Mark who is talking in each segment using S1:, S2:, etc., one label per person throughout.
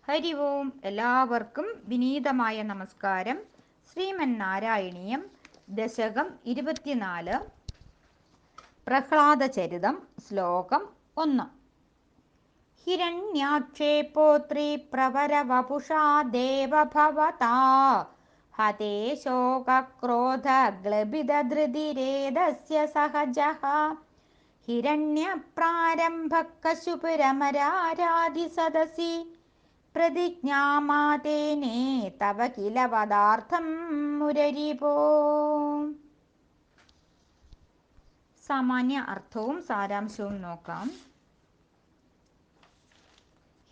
S1: ഹരി ഓം. എല്ലാവർക്കും വിനീതമായ നമസ്കാരം. ശ്രീമന്നാരായണീയം ദശകം 24 പ്രഹ്ലാദചരിതം ശ്ലോകം 1. ഹിരണ്യാക്ഷേ പോത്രീ പ്രവരവപുഷാ ദേവഭവതാ ഹതേ ശോകക്രോധഗ്ലപിതധൃതിരേതസ്യ സഹജഃ ഹിരണ്യപ്രാരംഭകശുപുരമരാരാധിസദസി പ്രതിജ്ഞാമാതേനേ തവ കില പദാർത്ഥം മുരരിപോ. സാമാന്യ അർത്ഥവും സാരാംശവും നോക്കാം.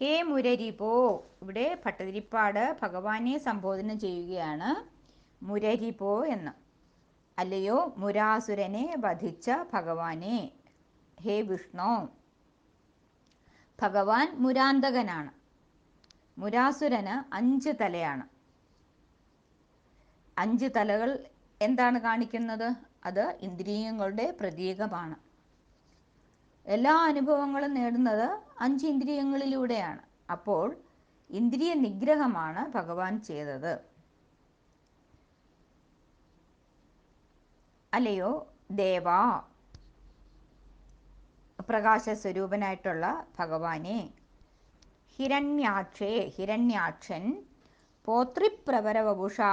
S1: ഹേ മുരരിപോ. ഇവിടെ ഭട്ടതിരിപ്പാട് ഭഗവാനെ സംബോധന ചെയ്യുകയാണ് മുരരിപോ എന്ന്. അല്ലയോ മുരാസുരനെ വധിച്ച ഭഗവാനെ, ഹേ വിഷ്ണു. ഭഗവാൻ മുരാന്തകനാണ്. മുരാസുരന് 5 തലയാണ്. 5 തലകൾ എന്താണ് കാണിക്കുന്നത്? അത് ഇന്ദ്രിയങ്ങളുടെ പ്രതീകമാണ്. എല്ലാ അനുഭവങ്ങളും നേടുന്നത് 5 ഇന്ദ്രിയങ്ങളിലൂടെയാണ്. അപ്പോൾ ഇന്ദ്രിയ നിഗ്രഹമാണ് ഭഗവാൻ ചെയ്തത്. അല്ലയോ ദേവാ, പ്രകാശസ്വരൂപനായിട്ടുള്ള ഭഗവാനെ, ഹിരണ്യാക്ഷേ, ഹിരണ്യാക്ഷൻ, പോത്രിപ്രവരവപുഷാ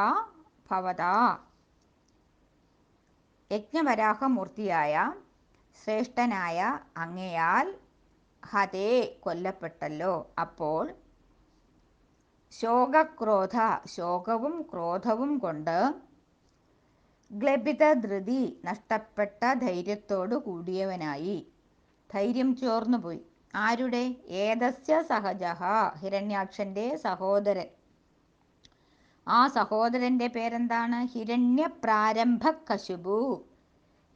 S1: ഭവതാ, യജ്ഞവരാഹമൂർത്തിയായ ശ്രേഷ്ഠനായ അങ്ങയാൽ ഹതേ കൊല്ലപ്പെട്ടല്ലോ. അപ്പോൾ ശോകക്രോധ, ശോകവും ക്രോധവും കൊണ്ട്, ഗ്ലപിതധൃതി, നഷ്ടപ്പെട്ട ധൈര്യത്തോടു കൂടിയവനായി, ധൈര്യം ചോർന്നുപോയി. ആരുടെ? ഏതസ്യ സഹജഃ, ഹിരണ്യാക്ഷന്റെ സഹോദരൻ. ആ സഹോദരന്റെ പേരെന്താണ്? ഹിരണ്യപ്രാരംഭകശുപു,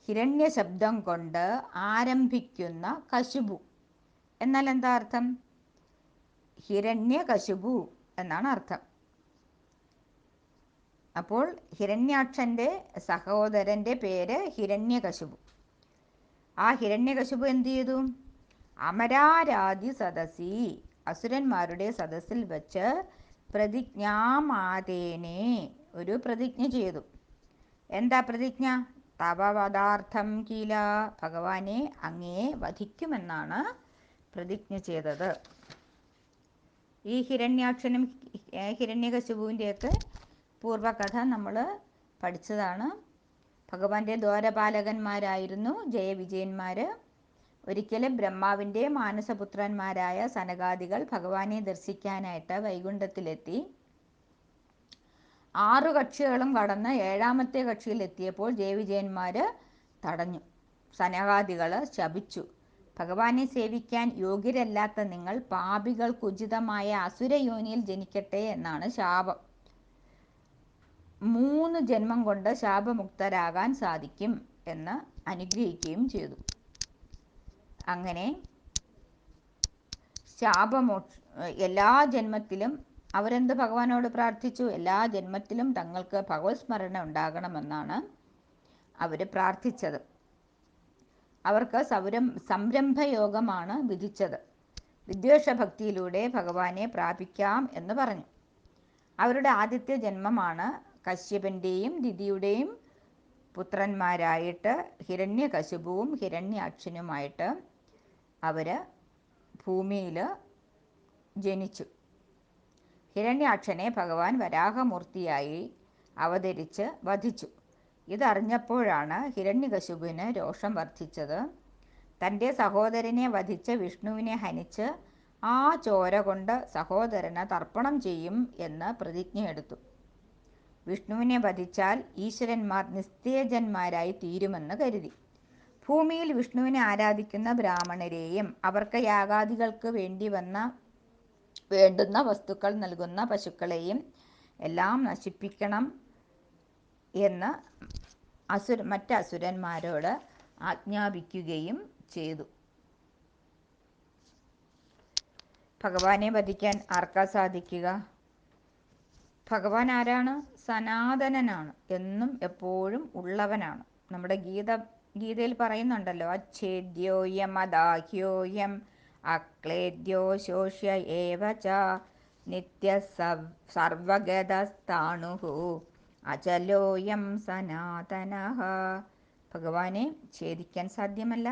S1: ഹിരണ്യ ശബ്ദം കൊണ്ട് ആരംഭിക്കുന്ന കശുപു. എന്നാൽ എന്താ അർത്ഥം? ഹിരണ്യകശുപു എന്നാണ് അർത്ഥം. അപ്പോൾ ഹിരണ്യാക്ഷന്റെ സഹോദരന്റെ പേര് ഹിരണ്യകശുപു. ആ ഹിരണ്യകശുപു എന്ത് ചെയ്തു? അമരാരാധി സദസി, അസുരന്മാരുടെ സദസ്സിൽ വച്ച് പ്രതിജ്ഞാമാതേനേ, ഒരു പ്രതിജ്ഞ ചെയ്തു. എന്താ പ്രതിജ്ഞ? തവ പദാർത്ഥം കില, ഭഗവാനെ അങ്ങയെ വധിക്കുമെന്നാണ് പ്രതിജ്ഞ ചെയ്തത്. ഈ ഹിരണ്യാക്ഷനും ഹിരണ്യകശിപുവിൻ്റെയൊക്കെ പൂർവ്വകഥ നമ്മൾ പഠിച്ചതാണ്. ഭഗവാന്റെ ദ്വാരപാലകന്മാരായിരുന്നു ജയവിജയന്മാർ. ഒരിക്കലും ബ്രഹ്മാവിൻ്റെ മാനസപുത്രന്മാരായ സനകാദികൾ ഭഗവാനെ ദർശിക്കാനായിട്ട് വൈകുണ്ഠത്തിലെത്തി. 6 കക്ഷികളും കടന്ന് 7ാമത്തെ കക്ഷിയിലെത്തിയപ്പോൾ ജയവിജയന്മാർ തടഞ്ഞു. സനകാദികൾ ശപിച്ചു. ഭഗവാനെ സേവിക്കാൻ യോഗ്യരല്ലാത്ത നിങ്ങൾ പാപികൾക്കുചിതമായ അസുരയോനിയിൽ ജനിക്കട്ടെ എന്നാണ് ശാപം. 3 ജന്മം കൊണ്ട് ശാപമുക്തരാകാൻ സാധിക്കും എന്ന് അനുഗ്രഹിക്കുകയും ചെയ്തു. അങ്ങനെ എല്ലാ ജന്മത്തിലും അവരെന്ത് ഭഗവാനോട് പ്രാർത്ഥിച്ചു? എല്ലാ ജന്മത്തിലും തങ്ങൾക്ക് ഭഗവത് സ്മരണ ഉണ്ടാകണമെന്നാണ് അവർ പ്രാർത്ഥിച്ചത്. അവർക്ക് സംരംഭയോഗമാണ് വിധിച്ചത്. വിദ്വേഷഭക്തിയിലൂടെ ഭഗവാനെ പ്രാപിക്കാം എന്ന് പറഞ്ഞു. അവരുടെ ആദ്യത്തെ ജന്മമാണ് കശ്യപൻ്റെയും ദിതിയുടെയും പുത്രന്മാരായിട്ട് ഹിരണ്യകശിപുവും ഹിരണ്യാക്ഷനുമായിട്ട് അവർ ഭൂമിയിൽ ജനിച്ചു. ഹിരണ്യാക്ഷനെ ഭഗവാൻ വരാഹമൂർത്തിയായി അവതരിച്ച് വധിച്ചു. ഇതറിഞ്ഞപ്പോഴാണ് ഹിരണ്യകശിപുവിന് രോഷം വർദ്ധിച്ചത്. തൻ്റെ സഹോദരനെ വധിച്ച വിഷ്ണുവിനെ ഹനിച്ച് ആ ചോര കൊണ്ട് സഹോദരന് തർപ്പണം ചെയ്യും എന്ന് പ്രതിജ്ഞയെടുത്തു. വിഷ്ണുവിനെ വധിച്ചാൽ ഈശ്വരന്മാർ നിസ്തേജന്മാരായി തീരുമെന്ന് കരുതി. ഭൂമിയിൽ വിഷ്ണുവിനെ ആരാധിക്കുന്ന ബ്രാഹ്മണരെയും അവർക്ക് യാഗാദികൾക്ക് വേണ്ടുന്ന വസ്തുക്കൾ നൽകുന്ന പശുക്കളെയും എല്ലാം നശിപ്പിക്കണം എന്ന് മറ്റ് അസുരന്മാരോട് ആജ്ഞാപിക്കുകയും ചെയ്തു. ഭഗവാനെ വധിക്കാൻ ആർക്കാ സാധിക്കുക? ഭഗവാൻ ആരാണ്? സനാതനനാണ്, എന്നും എപ്പോഴും ഉള്ളവനാണ്. നമ്മുടെ ഗീതയിൽ പറയുന്നുണ്ടല്ലോ, അച്ഛേദ്യോയം അദാഹ്യോയം അക്ലേദ്യോ ശോഷ്യ ഏവ ച നിത്യ സർവഗതസ്ഥാണുഃ അചലോയം സനാതനഃ. ഭഗവാനെ ഛേദിക്കാൻ സാധ്യമല്ല,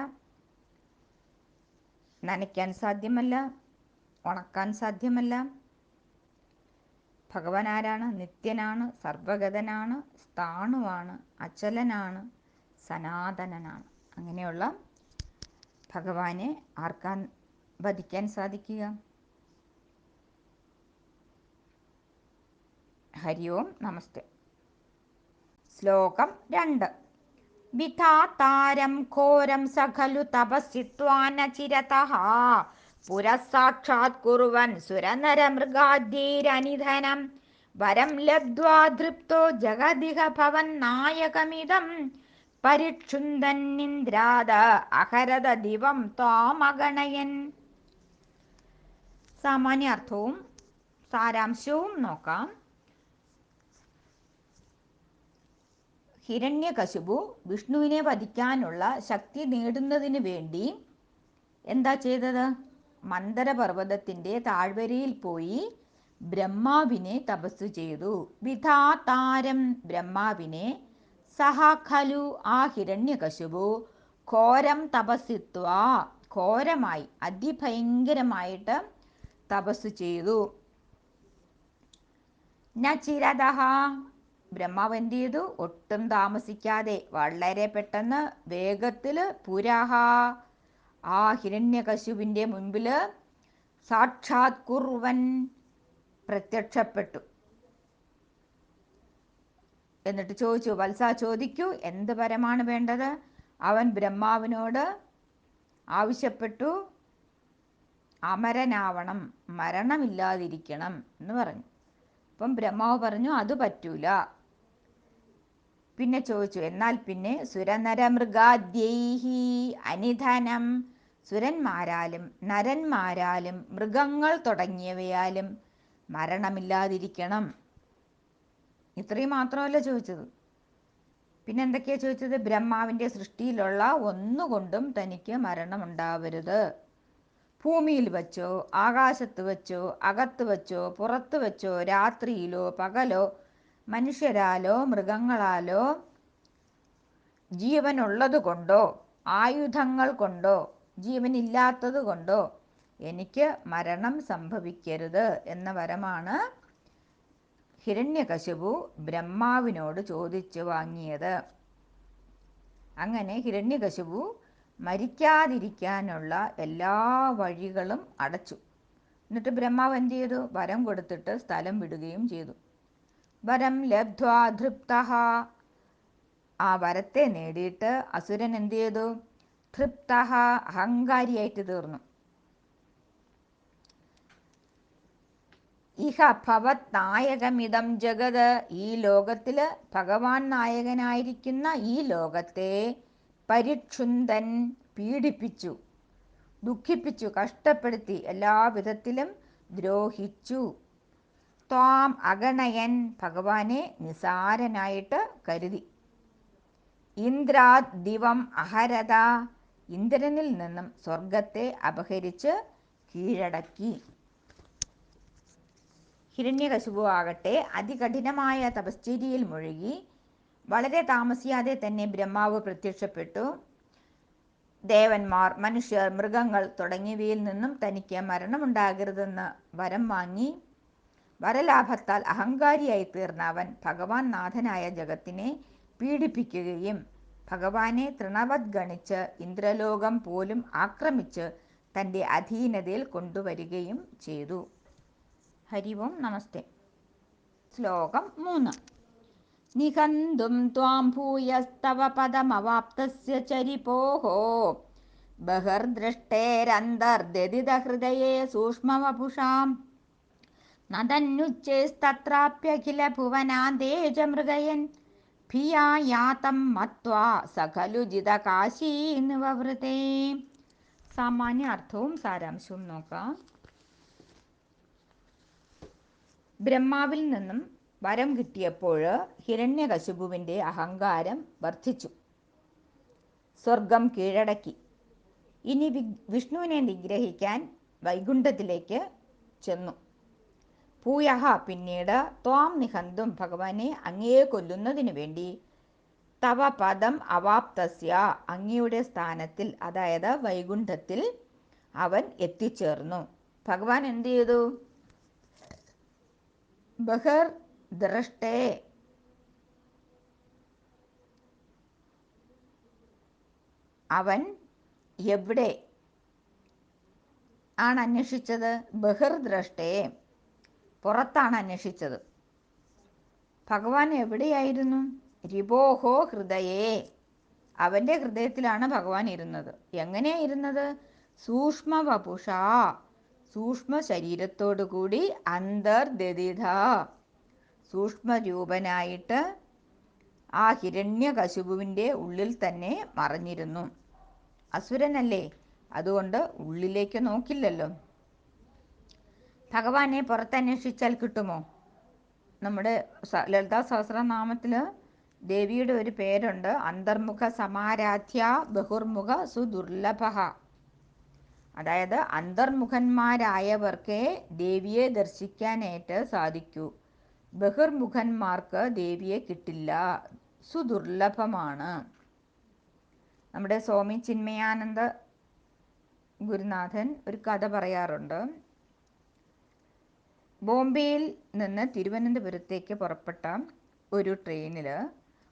S1: നനയ്ക്കാൻ സാധ്യമല്ല, ഉണക്കാൻ സാധ്യമല്ല. ഭഗവാൻ ആരാണ്? നിത്യനാണ്, സർവഗതനാണ്, സ്ഥാണുവാണ്, അചലനാണ്, സനാതനനാണ്. അങ്ങനെയുള്ള ഭഗവാനെ ആർക്കാൻ വധിക്കാൻ സാധിക്കുക? ഹരി ഓം നമസ്തേ. ശ്ലോകം 2. വിധാതാരം ഘോരം സഖലു തപസ്സിത്വാനചിരതഃ പുരഃസാക്ഷാത് കുർവൻ സുരനരമൃഗാദ്യൈരനിധനം വരം ലബ്ധ്വാ ധൃപ്തോ ജഗദിഹ ഭവൻ നായകമിദം പരിക്ഷുന്ദന്നിന്ദ്രാദ അഹരത ദിവം ത്വാമഗണയൻ. സാമാന്യാർത്ഥവും സാരാംശവും നോക്കാം. ഹിരണ്യകശിപു വിഷ്ണുവിനെ വധിക്കാനുള്ള ശക്തി നേടുന്നതിന് വേണ്ടി എന്താ ചെയ്തത്? മന്ദരപർവ്വതത്തിൻ്റെ താഴ്വരയിൽ പോയി ബ്രഹ്മാവിനെ തപസ് ചെയ്തു. വിധാതാരം ബ്രഹ്മാവിനെ, സഹ ഖലു ആ ഹിരണ്യകശിപു, ഘോരം തപസ്സിത്വാ ഘോരമായി അതിഭയങ്കരമായിട്ട് തപസ് ചെയ്തു. നചിരതഃ ബ്രഹ്മാവ് എന്ത് ചെയ്തു? ഒട്ടും താമസിക്കാതെ വളരെ പെട്ടെന്ന് വേഗത്തിൽ പുരഹ ആ ഹിരണ്യകശിപുവിൻ്റെ മുൻപിൽ സാക്ഷാത് കുർവൻ പ്രത്യക്ഷപ്പെട്ടു. എന്നിട്ട് ചോദിച്ചു, വത്സ ചോദിക്കൂ, എന്ത് വരമാണ് വേണ്ടത്? അവൻ ബ്രഹ്മാവിനോട് ആവശ്യപ്പെട്ടു, അമരനാവണം, മരണമില്ലാതിരിക്കണം എന്ന് പറഞ്ഞു. അപ്പം ബ്രഹ്മാവ് പറഞ്ഞു, അത് പറ്റൂല. പിന്നെ ചോദിച്ചു, എന്നാൽ പിന്നെ സുരനരമൃഗാദ്യൈഹി അനിധനം, സുരന്മാരാലും നരന്മാരാലും മൃഗങ്ങൾ തുടങ്ങിയവയാലും മരണമില്ലാതിരിക്കണം. ഇത്രയും മാത്രമല്ല ചോദിച്ചത്. പിന്നെ എന്തൊക്കെയാ ചോദിച്ചത്? ബ്രഹ്മാവിൻ്റെ സൃഷ്ടിയിലുള്ള ഒന്നുകൊണ്ടും തനിക്ക് മരണമുണ്ടാവരുത്. ഭൂമിയിൽ വച്ചോ, ആകാശത്ത് വച്ചോ, അകത്ത് വച്ചോ, പുറത്ത് വച്ചോ, രാത്രിയിലോ പകലോ, മനുഷ്യരാലോ മൃഗങ്ങളാലോ, ജീവനുള്ളത് കൊണ്ടോ ആയുധങ്ങൾ കൊണ്ടോ ജീവനില്ലാത്തത് കൊണ്ടോ എനിക്ക് മരണം സംഭവിക്കരുത് എന്ന വരമാണ് ഹിരണ്യകശിപു ബ്രഹ്മാവിനോട് ചോദിച്ചു വാങ്ങിയത്. അങ്ങനെ ഹിരണ്യകശിപു മരിക്കാതിരിക്കാനുള്ള എല്ലാ വഴികളും അടച്ചു. എന്നിട്ട് ബ്രഹ്മാവ് എന്ത് ചെയ്തു? വരം കൊടുത്തിട്ട് സ്ഥലം വിടുകയും ചെയ്തു. വരം ലബ്ധ്വാ ധൃപ്തഃ, ആ വരത്തെ നേടിയിട്ട് അസുരൻ എന്ത് ചെയ്തു? ധൃപ്തഃ അഹങ്കാരിയായിട്ട് തീർന്നു. ഇഹ ഭവത് നായകമിതം ജഗത്, ഈ ലോകത്തിൽ ഭഗവാൻ നായകനായിരിക്കുന്ന ഈ ലോകത്തെ പരിക്ഷുന്ദൻ പീഡിപ്പിച്ചു, ദുഃഖിപ്പിച്ചു, കഷ്ടപ്പെടുത്തി, എല്ലാവിധത്തിലും ദ്രോഹിച്ചു. ത്വാം അഗണയൻ ഭഗവാനെ നിസാരനായിട്ട് കരുതി. ഇന്ദ്രാത് ദിവം അഹരത, ഇന്ദ്രനിൽ നിന്നും സ്വർഗത്തെ അപഹരിച്ച് കീഴടക്കി. ഹിരണ്യകശിപു ആകട്ടെ അതികഠിനമായ തപശ്ചര്യയിൽ മുഴുകി. വളരെ താമസിയാതെ തന്നെ ബ്രഹ്മാവ് പ്രത്യക്ഷപ്പെട്ടു. ദേവന്മാർ, മനുഷ്യർ, മൃഗങ്ങൾ തുടങ്ങിയവയിൽ നിന്നും തനിക്ക് മരണമുണ്ടാകരുതെന്ന് വരം വാങ്ങി. വരലാഭത്താൽ അഹങ്കാരിയായി തീർന്ന അവൻ ഭഗവാൻ നാഥനായ ജഗത്തിനെ പീഡിപ്പിക്കുകയും ഭഗവാനെ തൃണവത് ഗണിച്ച് ഇന്ദ്രലോകം പോലും ആക്രമിച്ച് തൻ്റെ അധീനതയിൽ കൊണ്ടുവരികയും ചെയ്തു. ഹരി ഓം നമസ്തേ. ശ്ലോകം 3. നിഹന്തും ത്വാം ഭൂയസ്തവ പദമവാപ്തസ്യ ചരിപോഃ ബഹിർദൃഷ്ടേരന്തർദതിതഹൃദയേ സൂക്ഷ്മവപുഷാം നതന്നുച്ചൈസ്തത്രാപ്യഖില ഭുവനാന്തേജ മൃഗയൻ ഭിയാ യാതം മത്വാ സഖലു ജിതകാശീനുവവൃതേ. സാമാന്യ അർത്ഥവും സാരാംശവും നോക്കാം. ബ്രഹ്മാവിൽ നിന്നും വരം കിട്ടിയപ്പോൾ ഹിരണ്യകശിപുവിൻ്റെ അഹങ്കാരം വർദ്ധിച്ചു, സ്വർഗം കീഴടക്കി. ഇനി വിഷ്ണുവിനെ നിഗ്രഹിക്കാൻ വൈകുണ്ഠത്തിലേക്ക് ചെന്നു. ഭൂയഹ പിന്നീട് ത്വാം നിഹന്തും ഭഗവാനെ അങ്ങയെ കൊല്ലുന്നതിനു വേണ്ടി തവ പദം അവാപ്തസ്യ അങ്ങയുടെ സ്ഥാനത്തിൽ, അതായത് വൈകുണ്ഠത്തിൽ അവൻ എത്തിച്ചേർന്നു. ഭഗവാൻ എന്ത് ചെയ്തു? ബഹിർ ദ്രഷ്ടേ, അവൻ എവിടെ ആണ് അന്വേഷിച്ചത്? ബഹിർദ്രഷ്ടേ, പുറത്താണ് അന്വേഷിച്ചത്. ഭഗവാൻ എവിടെയായിരുന്നു? രിപോഹോ ഹൃദയേ, അവൻ്റെ ഹൃദയത്തിലാണ് ഭഗവാൻ ഇരുന്നത്. എങ്ങനെയാ ഇരുന്നത്? സൂക്ഷ്മവപുഷ, സൂക്ഷ്മ ശരീരത്തോടുകൂടി, അന്തർദതിഥ, സൂക്ഷ്മരൂപനായിട്ട് ആ ഹിരണ്യകശിപുവിൻ്റെ ഉള്ളിൽ തന്നെ മറഞ്ഞിരുന്നു. അസുരനല്ലേ, അതുകൊണ്ട് ഉള്ളിലേക്ക് നോക്കില്ലല്ലോ. ഭഗവാനെ പുറത്തന്വേഷിച്ചാൽ കിട്ടുമോ? നമ്മുടെ ലളിതാ സഹസ്രനാമത്തിൽ ദേവിയുടെ ഒരു പേരുണ്ട്, അന്തർമുഖ സമാരാധ്യ ബഹുർമുഖ സുദുർലഭ. അതായത് അന്തർമുഖന്മാരായവർക്കേ ദേവിയെ ദർശിക്കാനായിട്ട് സാധിക്കൂ, ബഹിർമുഖന്മാർക്ക് ദേവിയെ കിട്ടില്ല, സുദുർലഭമാണ്. നമ്മുടെ സ്വാമി ചിന്മയാനന്ദ ഗുരുനാഥൻ ഒരു കഥ പറയാറുണ്ട്. ബോംബെയിൽ നിന്ന് തിരുവനന്തപുരത്തേക്ക് പുറപ്പെട്ട ഒരു ട്രെയിനിൽ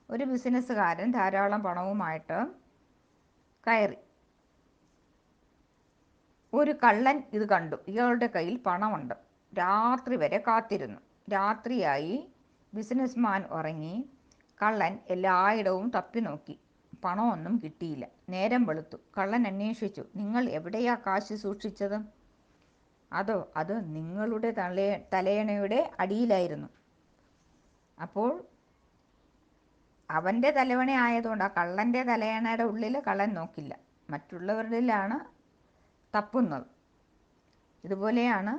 S1: ഒരു ബിസിനസ്സുകാരൻ ധാരാളം പണവുമായിട്ട് കയറി. ഒരു കള്ളൻ ഇത് കണ്ടു, ഇയാളുടെ കയ്യിൽ പണമുണ്ട്. രാത്രി വരെ കാത്തിരുന്നു. രാത്രിയായി, ബിസിനസ്മാൻ ഉറങ്ങി. കള്ളൻ എല്ലായിടവും തപ്പി നോക്കി, പണമൊന്നും കിട്ടിയില്ല. നേരം വെളുത്തു. കള്ളൻ അന്വേഷിച്ചു, നിങ്ങൾ എവിടെയാ കാശ് സൂക്ഷിച്ചത്? അത് നിങ്ങളുടെ തലയണയുടെ അടിയിലായിരുന്നു. അപ്പോൾ അവൻ്റെ തലവണ ആയതുകൊണ്ട് ആ കള്ളൻ്റെ തലയണയുടെ ഉള്ളിൽ കള്ളൻ നോക്കില്ല, മറ്റുള്ളവരിലാണ് തപ്പുന്നത്. ഇതുപോലെയാണ്,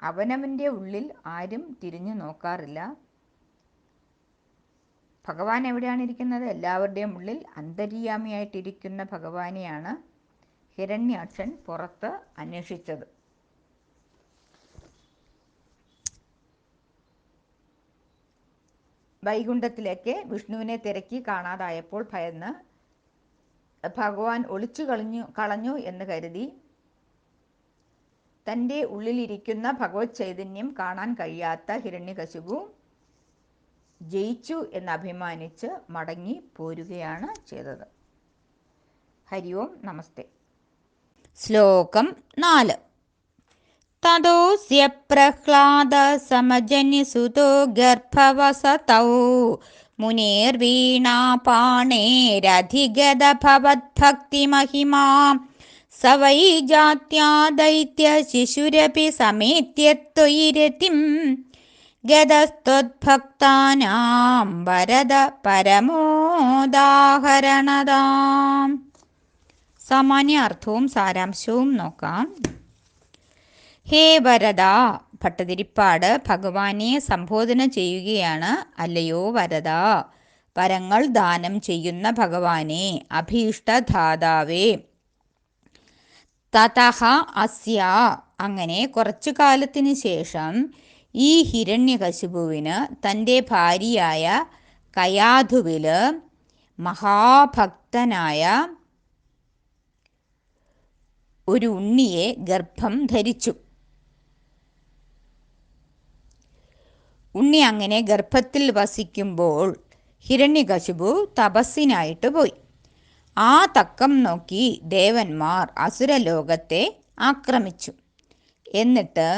S1: അവനവൻ്റെ ഉള്ളിൽ ആരും തിരിഞ്ഞു നോക്കാറില്ല. ഭഗവാൻ എവിടെയാണ് ഇരിക്കുന്നത്? എല്ലാവരുടെയും ഉള്ളിൽ അന്തര്യാമിയായിട്ടിരിക്കുന്ന ഭഗവാനെയാണ് ഹിരണ്യാക്ഷൻ പുറത്ത് അന്വേഷിച്ചത്. വൈകുണ്ഠത്തിലേക്ക് വിഷ്ണുവിനെ തിരക്കി കാണാതായപ്പോൾ ഭയന്ന് ഭഗവാൻ ഒളിച്ചു കളഞ്ഞു എന്ന് കരുതി തൻ്റെ ഉള്ളിലിരിക്കുന്ന ഭഗവത് ചൈതന്യം കാണാൻ കഴിയാത്ത ഹിരണ്യകശിപു ജയിച്ചു എന്ന് അഭിമാനിച്ച് മടങ്ങി പോരുകയാണ് ചെയ്തത്. ഹരി ഓം, നമസ്തേ. ശ്ലോകം 4. തതോസ്യ പ്രഹ്ലാദ സമജനിസുതോ ഗർഭവസതൗ മുനേർവീണാപാണേരധിഗതഭവദ്ഭക്തിമഹിമാ സ വൈ ജാത്യാ ദൈത്യ ശിശുരപി സമേത്യത്വയി രതിം ഗതസ്ത്വദ്ഭക്താനാം വരദ പരമോദാഹരണതാം. സാമാന്യ അർത്ഥവും സാരാംശവും നോക്കാം. ഹേ വരദ, ഭട്ടതിരിപ്പാട് ഭഗവാനെ സംബോധന ചെയ്യുകയാണ്. അല്ലയോ വരദ, വരങ്ങൾ ദാനം ചെയ്യുന്ന ഭഗവാനെ, അഭീഷ്ടദാതാവേ. തതഃ അസ്യ, അങ്ങനെ കുറച്ചു കാലത്തിന് ശേഷം ഈ ഹിരണ്യകശിപുവിന് തൻ്റെ ഭാര്യയായ കയാധുവിൽ മഹാഭക്തനായ ഒരു ഉണ്ണിയെ ഗർഭം ധരിച്ചു. ഉണ്ണി അങ്ങനെ ഗർഭത്തിൽ വസിക്കുമ്പോൾ ഹിരണ്യകശിപു തപസ്സിനായിട്ട് പോയി. ആ തക്കം നോക്കി ദേവന്മാർ അസുരലോകത്തെ ആക്രമിച്ചു. എന്നിട്ട്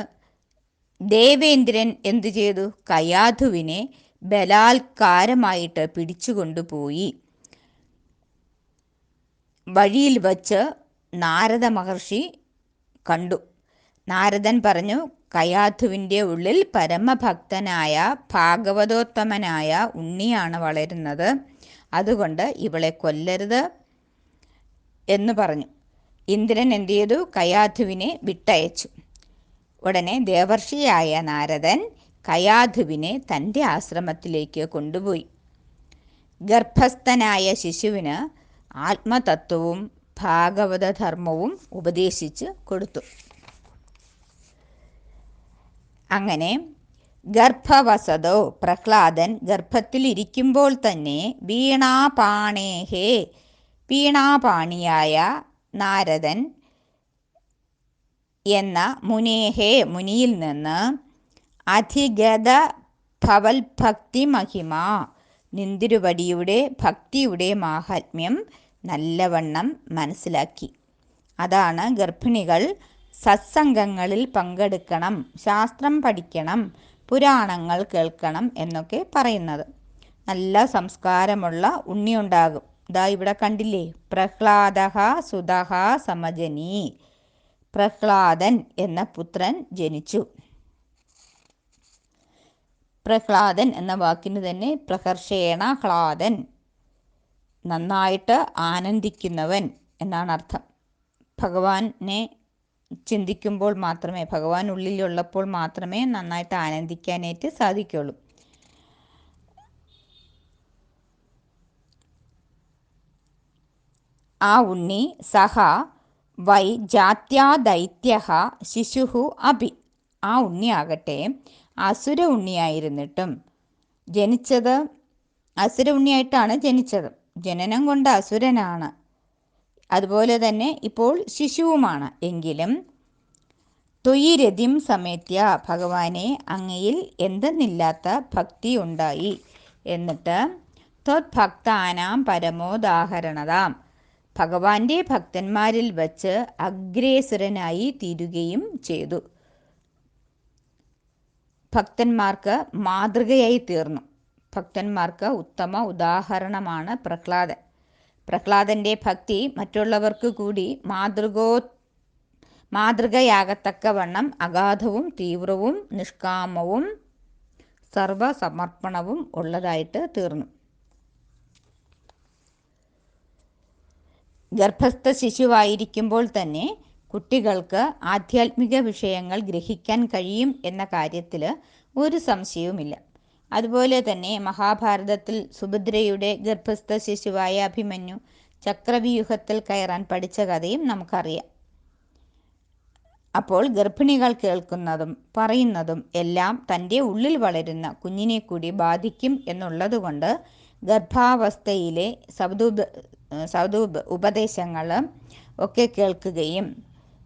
S1: ദേവേന്ദ്രൻ എന്തു ചെയ്തു? കയാധുവിനെ ബലാത്കാരമായിട്ട് പിടിച്ചുകൊണ്ടുപോയി. വഴിയിൽ വച്ച് നാരദ മഹർഷി കണ്ടു. നാരദൻ പറഞ്ഞു, കയാധുവിൻ്റെ ഉള്ളിൽ പരമഭക്തനായ ഭാഗവതോത്തമനായ ഉണ്ണിയാണ് വളരുന്നത്, അതുകൊണ്ട് ഇവളെ കൊല്ലരുത് എന്ന് പറഞ്ഞു. ഇന്ദ്രൻ എന്തു ചെയ്തു? കയാധുവിനെ വിട്ടയച്ചു. ഉടനെ ദേവർഷിയായ നാരദൻ കയാധുവിനെ തൻ്റെ ആശ്രമത്തിലേക്ക് കൊണ്ടുപോയി. ഗർഭസ്ഥനായ ശിശുവിന് ആത്മതത്വവും ഭാഗവതധർമ്മവും ഉപദേശിച്ച് കൊടുത്തു. അങ്ങനെ ഗർഭവസതോ പ്രഹ്ലാദൻ ഗർഭത്തിലിരിക്കുമ്പോൾ തന്നെ വീണാപാണേഹേ വീണാപാണിയായ നാരദൻ എന്ന മുനിയിൽ നിന്ന് അധിഗത ഭവൽഭക്തി മഹിമ നിന്തിരുവടിയുടെ ഭക്തിയുടെ മാഹാത്മ്യം നല്ലവണ്ണം മനസ്സിലാക്കി. അതാണ് ഗർഭിണികൾ സത്സംഗങ്ങളിൽ പങ്കെടുക്കണം, ശാസ്ത്രം പഠിക്കണം, പുരാണങ്ങൾ കേൾക്കണം എന്നൊക്കെ പറയുന്നത്. നല്ല സംസ്കാരമുള്ള ഉണ്ണിയുണ്ടാകും. ഇതാ ഇവിടെ കണ്ടില്ലേ, പ്രഹ്ലാദഃ സുതഃ സമജനീ, പ്രഹ്ലാദൻ എന്ന പുത്രൻ ജനിച്ചു. പ്രഹ്ലാദൻ എന്ന വാക്കിന് തന്നെ പ്രഹർഷേണ ഹ്ലാദൻ, നന്നായിട്ട് ആനന്ദിക്കുന്നവൻ എന്നാണ് അർത്ഥം. ഭഗവാനെ ചിന്തിക്കുമ്പോൾ മാത്രമേ, ഭഗവാൻ ഉള്ളിലുള്ളപ്പോൾ മാത്രമേ നന്നായിട്ട് ആനന്ദിക്കാനായിട്ട് സാധിക്കുള്ളൂ. ആ ഉണ്ണി സഹ വൈ ജാത്യാ ദൈത്യഃ ശിശുഃ അഭി, ആ ഉണ്ണിയാകട്ടെ അസുര ഉണ്ണിയായിരുന്നിട്ടും ജനിച്ചത് അസുര ഉണ്ണിയായിട്ടാണ് ജനിച്ചത്. ജനനം കൊണ്ട് അസുരനാണ്, അതുപോലെ തന്നെ ഇപ്പോൾ ശിശുവുമാണ്. എങ്കിലും ത്വയിരതിം സമേത്യ, ഭഗവാനെ അങ്ങയിൽ എന്തെന്നില്ലാത്ത ഭക്തി ഉണ്ടായി. എന്നിട്ട് ത്വദ്ഭക്താനാം പരമോദാഹരണതാം, ഭഗവാന്റെ ഭക്തന്മാരിൽ വച്ച് അഗ്രേസരനായി തീരുകയും ചെയ്തു. ഭക്തന്മാർക്ക് മാതൃകയായി തീർന്നു. ഭക്തന്മാർക്ക് ഉത്തമ ഉദാഹരണമാണ് പ്രഹ്ലാദൻ. പ്രഹ്ലാദൻ്റെ ഭക്തി മറ്റുള്ളവർക്ക് കൂടി മാതൃകയാകത്തക്കവണ്ണം അഗാധവും തീവ്രവും നിഷ്കാമവും സർവസമർപ്പണവും ഉള്ളതായിട്ട് തീർന്നു. ഗർഭസ്ഥ ശിശുവായിരിക്കുമ്പോൾ തന്നെ കുട്ടികൾക്ക് ആധ്യാത്മിക വിഷയങ്ങൾ ഗ്രഹിക്കാൻ കഴിയും എന്ന കാര്യത്തിൽ ഒരു സംശയവുമില്ല. അതുപോലെ തന്നെ മഹാഭാരതത്തിൽ സുഭദ്രയുടെ ഗർഭസ്ഥ ശിശുവായ അഭിമന്യു ചക്രവ്യൂഹത്തിൽ കയറാൻ പഠിച്ച കഥയും നമുക്കറിയാം. അപ്പോൾ ഗർഭിണികൾ കേൾക്കുന്നതും പറയുന്നതും എല്ലാം തൻ്റെ ഉള്ളിൽ വളരുന്ന കുഞ്ഞിനെ കൂടി ബാധിക്കും എന്നുള്ളതുകൊണ്ട് ഗർഭാവസ്ഥയിലെ ഉപദേശങ്ങൾ ഒക്കെ കേൾക്കുകയും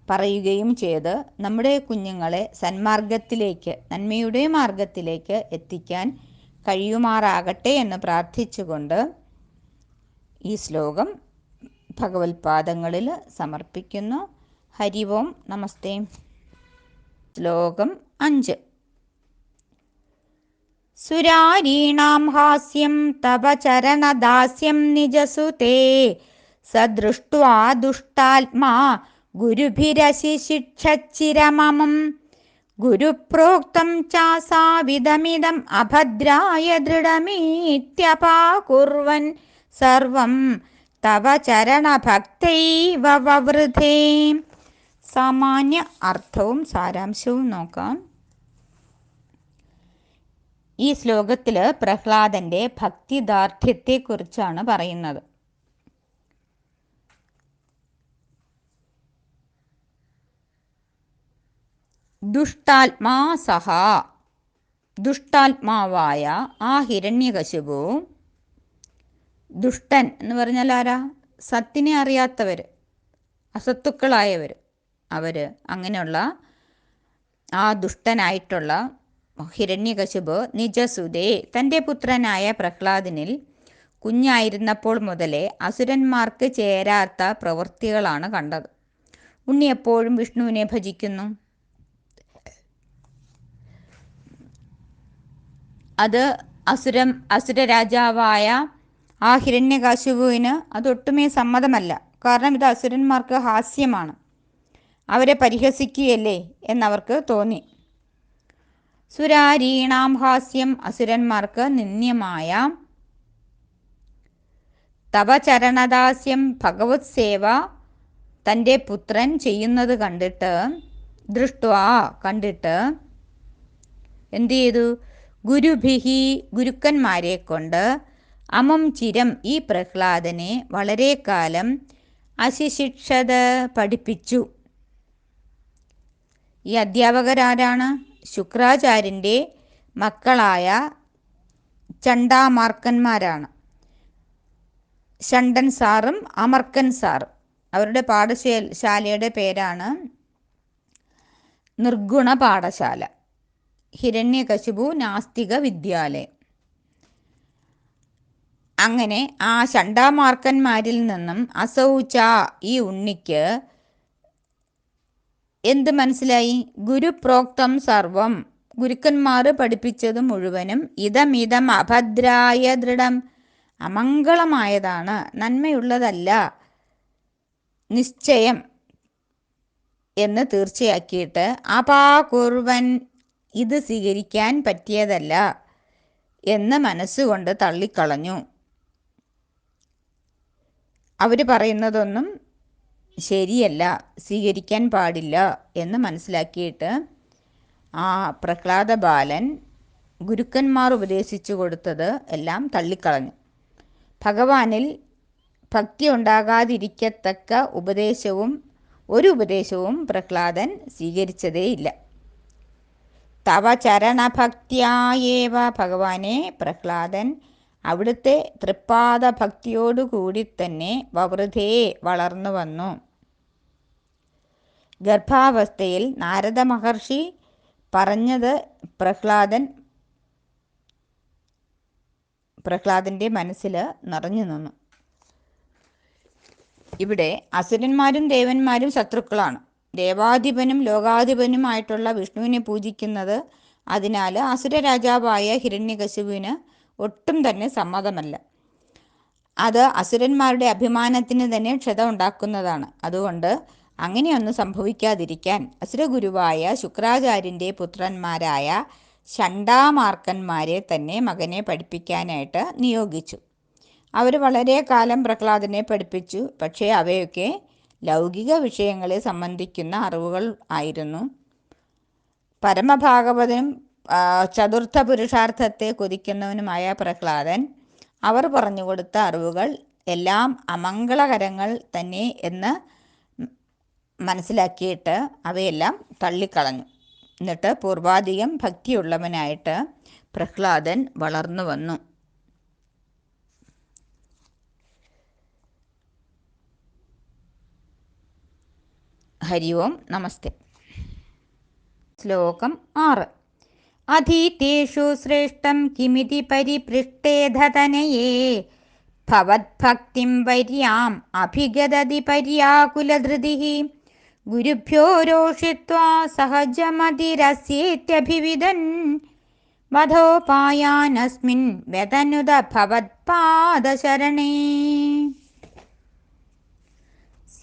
S1: പറയുകയും ചെയ്ത് നമ്മുടെ കുഞ്ഞുങ്ങളെ സന്മാർഗത്തിലേക്ക്, നന്മയുടെ മാർഗത്തിലേക്ക് എത്തിക്കാൻ കഴിയുമാറാകട്ടെ എന്ന് പ്രാർത്ഥിച്ചുകൊണ്ട് ഈ ശ്ലോകം ഭഗവത്പാദങ്ങളിൽ സമർപ്പിക്കുന്നു. ഹരി ഓം നമസ്തേ. ശ്ലോകം 5. സുരാരീണാം ഹാസ്യം തവ ചരണദാസ്യം നിജസുതേ സദൃഷ്ട്വാ ദുഷ്ടാത്മാ ഗുരുഭിരശിശിക്ഷച്ചിരമമം ഗുരുപ്രോക്തം ചാസാവിദമിദം അഭദ്രായ ദൃഢമീത്യപാകുർവൻ സർവം തവ ചരണഭക്തൈവ വവൃധേ. സാമാന്യ അർത്ഥവും സാരാംശവും നോക്കാം. ഈ ശ്ലോകത്തിൽ പ്രഹ്ലാദൻ്റെ ഭക്തിദാർഢ്യത്തെക്കുറിച്ചാണ് പറയുന്നത്. ദുഷ്ടാത്മാ സഹ, ദുഷ്ടാത്മാവായ ആ ഹിരണ്യകശിപു, ദുഷ്ടൻ എന്ന് പറഞ്ഞാൽ ആരാ? സത്തിനെ അറിയാത്തവർ, അസത്തുക്കളായവർ, അവർ, അങ്ങനെയുള്ള ആ ദുഷ്ടനായിട്ടുള്ള ഹിരണ്യകശിപു നിജസുതേ, തൻ്റെ പുത്രനായ പ്രഹ്ലാദനിൽ കുഞ്ഞായിരുന്നപ്പോൾ മുതലേ അസുരന്മാർക്ക് ചേരാത്ത പ്രവൃത്തികളാണ് കണ്ടത്. ഉണ്ണി എപ്പോഴും വിഷ്ണുവിനെ ഭജിക്കുന്നു. അത് അസുരരാജാവായ ആ ഹിരണ്യകശിപുവിന് അതൊട്ടുമേ സമ്മതമല്ല. കാരണം ഇത് അസുരന്മാർക്ക് ഹാസ്യമാണ്, അവരെ പരിഹസിക്കുകയല്ലേ എന്നവർക്ക് തോന്നി. സുരാരീണാം ഹാസ്യം, അസുരന്മാർക്ക് നിന്ദ്യമായ, തവ ചരണദാസ്യം, ഭഗവത് സേവ തൻ്റെ പുത്രൻ ചെയ്യുന്നത് കണ്ടിട്ട്, ദൃഷ്ട്വാ കണ്ടിട്ട് എന്തു ചെയ്തു? ഗുരുഭിഹി, ഗുരുക്കന്മാരെ കൊണ്ട്, അമം ചിരം, ഈ പ്രഹ്ലാദനെ വളരെ കാലം അശിശിക്ഷത, പഠിപ്പിച്ചു. ഈ അധ്യാപകരാരാണ്? ശുക്രാചാര്യൻ്റെ മക്കളായ ചണ്ടാമാർക്കന്മാരാണ്. ഷണ്ടൻ സാറും അമർക്കൻ സാറും. അവരുടെ പാഠശാലയുടെ പേരാണ് നിർഗുണ പാഠശാല. ഹിരണ്യകശിപു നാസ്തിക വിദ്യാലയം. അങ്ങനെ ആ ഷണ്ടാമാർക്കന്മാരിൽ നിന്നും അസൗച ഈ ഉണ്ണിക്ക് എന്ത് മനസ്സിലായി? ഗുരുപ്രോക്തം സർവം, ഗുരുക്കന്മാർ പഠിപ്പിച്ചത് മുഴുവനും ഇതമിതം അഭദ്രായ ദൃഢം, അമംഗളമായതാണ്, നന്മയുള്ളതല്ല, നിശ്ചയം എന്ന് തീർച്ചയാക്കിയിട്ട് അപാകുർവൻ, ഇത് സ്വീകരിക്കാൻ പറ്റിയതല്ല എന്ന് മനസ്സുകൊണ്ട് തള്ളിക്കളഞ്ഞു. അവർ പറയുന്നതൊന്നും ശരിയല്ല, സ്വീകരിക്കാൻ പാടില്ല എന്ന് മനസ്സിലാക്കിയിട്ട് ആ പ്രഹ്ലാദ ബാലൻ ഗുരുക്കന്മാർ ഉപദേശിച്ചു കൊടുത്തത് എല്ലാം തള്ളിക്കളഞ്ഞു. ഭഗവാനിൽ ഭക്തി ഉണ്ടാകാതിരിക്കത്തക്ക ഒരു ഉപദേശവും പ്രഹ്ലാദൻ സ്വീകരിച്ചതേയില്ല. തവ ചരണഭക്തിയായേവ, ഭഗവാനെ പ്രഹ്ലാദൻ അവിടുത്തെ തൃപ്പാദ ഭക്തിയോടുകൂടി തന്നെ വവൃധേ വളർന്നു വന്നു. ഗർഭാവസ്ഥയിൽ നാരദ മഹർഷി പറഞ്ഞത് പ്രഹ്ലാദൻ്റെ മനസ്സിൽ നിറഞ്ഞു നിന്നു. ഇവിടെ അസുരന്മാരും ദേവന്മാരും ശത്രുക്കളാണ്. ദേവാധിപനും ലോകാധിപനുമായിട്ടുള്ള വിഷ്ണുവിനെ പൂജിക്കുന്നത് അതിനാൽ അസുരരാജാവായ ഹിരണ്യകശിപുവിന് ഒട്ടും തന്നെ സമ്മതമല്ല. അത് അസുരന്മാരുടെ അഭിമാനത്തിന് തന്നെ ക്ഷത ഉണ്ടാക്കുന്നതാണ്. അതുകൊണ്ട് അങ്ങനെയൊന്നും സംഭവിക്കാതിരിക്കാൻ അസുരഗുരുവായ ശുക്രാചാര്യൻ്റെ പുത്രന്മാരായ ഷണ്ടാമാർക്കന്മാരെ തന്നെ മകനെ പഠിപ്പിക്കാനായിട്ട് നിയോഗിച്ചു. അവർ വളരെ കാലം പ്രഹ്ലാദനെ പഠിപ്പിച്ചു. പക്ഷേ അവയൊക്കെ ലൗകിക വിഷയങ്ങളെ സംബന്ധിക്കുന്ന അറിവുകൾ ആയിരുന്നു. പരമഭാഗവതനും ചതുർത്ഥ പുരുഷാർത്ഥത്തെ കൊതിക്കുന്നവനുമായ പ്രഹ്ലാദൻ അവർ പറഞ്ഞുകൊടുത്ത അറിവുകൾ എല്ലാം അമംഗളകരങ്ങൾ തന്നെ എന്ന് മനസ്സിലാക്കിയിട്ട് അവയെല്ലാം തള്ളിക്കളഞ്ഞു. എന്നിട്ട് പൂർവാധികം ഭക്തിയുള്ളവനായിട്ട് പ്രഹ്ലാദൻ വളർന്നു വന്നു. ഹരി ഓം നമസ്തേ. ശ്ലോകം 6. അധീതേഷു ശ്രേഷ്ഠം കിമിതി പരിപൃഷ്ടേധതനയേ ഭവദ്ഭക്തിം വര്യാം അഭിഗദതി പര്യാകുലധൃതിഃ ഗുരുഭ്യോ രോഷിത്വാ സഹജമതിരസ്യേത്യഭിവിദൻ വധോപായാനസ്മിൻ വ്യതനുത ഭവത്പാദശരണേ.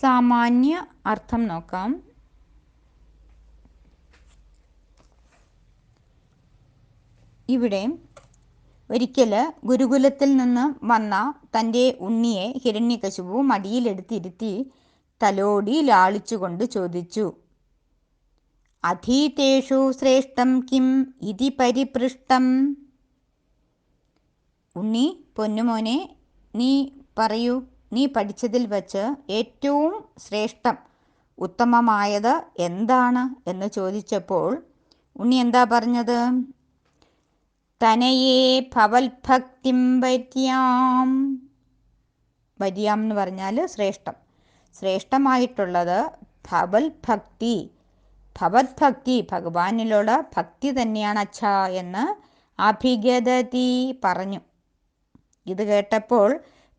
S1: സാമാന്യ അർത്ഥം നോക്കാം. ഇവിടെ ഒരിക്കൽ ഗുരുകുലത്തിൽ നിന്ന് വന്ന തൻ്റെ ഉണ്ണിയെ ഹിരണ്യകശിപു മടിയിലെടുത്തിരുത്തി തലോടി ലാളിച്ചുകൊണ്ട് ചോദിച്ചു, അധീതേഷു ശ്രേഷ്ഠം കിം ഇതി പരിപൃഷ്ടം. ഉണ്ണി, പൊന്നുമോനെ, നീ പറയൂ, നീ പഠിച്ചതിൽ വച്ച് ഏറ്റവും ശ്രേഷ്ഠം, ഉത്തമമായത് എന്താണ് എന്ന് ചോദിച്ചപ്പോൾ ഉണ്ണി എന്താ പറഞ്ഞത്? തനയേ ഭവൽഭക്തിം വര്യാം. വര്യാം എന്ന് പറഞ്ഞാൽ ശ്രേഷ്ഠം. ശ്രേഷ്ഠമായിട്ടുള്ളത് ഭവൽഭക്തി, ഭവത്ഭക്തി, ഭഗവാനിലുള്ള ഭക്തി തന്നെയാണ് അച്ഛാ എന്ന് അഭിഗദതി പറഞ്ഞു. ഇത് കേട്ടപ്പോൾ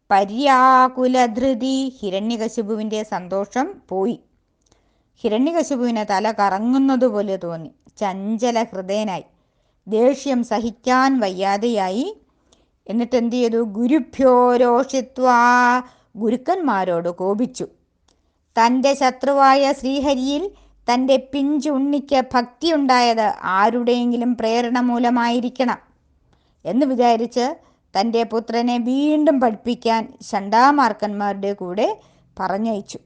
S1: പര്യാകുലധൃതി, ഹിരണ്യകശിപുവിൻ്റെ സന്തോഷം പോയി. ഹിരണ്യകശിപുവിന് തല കറങ്ങുന്നതുപോലെ തോന്നി. ചഞ്ചല ഹൃദയനായി, ദേഷ്യം സഹിക്കാൻ വയ്യാതെയായി. എന്നിട്ട് എന്ത് ചെയ്തു? ഗുരുഭ്യോ രോഷിത്വാ, ഗുരുക്കന്മാരോട് കോപിച്ചു. തൻ്റെ ശത്രുവായ ശ്രീഹരിയിൽ തൻ്റെ പിഞ്ചുണ്ണിക്ക് ഭക്തിയുണ്ടായത് ആരുടെയെങ്കിലും പ്രേരണ മൂലമായിരിക്കണം എന്ന് വിചാരിച്ച് തൻ്റെ പുത്രനെ വീണ്ടും പഠിപ്പിക്കാൻ ഷണ്ടാമാർക്കന്മാരുടെ കൂടെ പറഞ്ഞയച്ചു.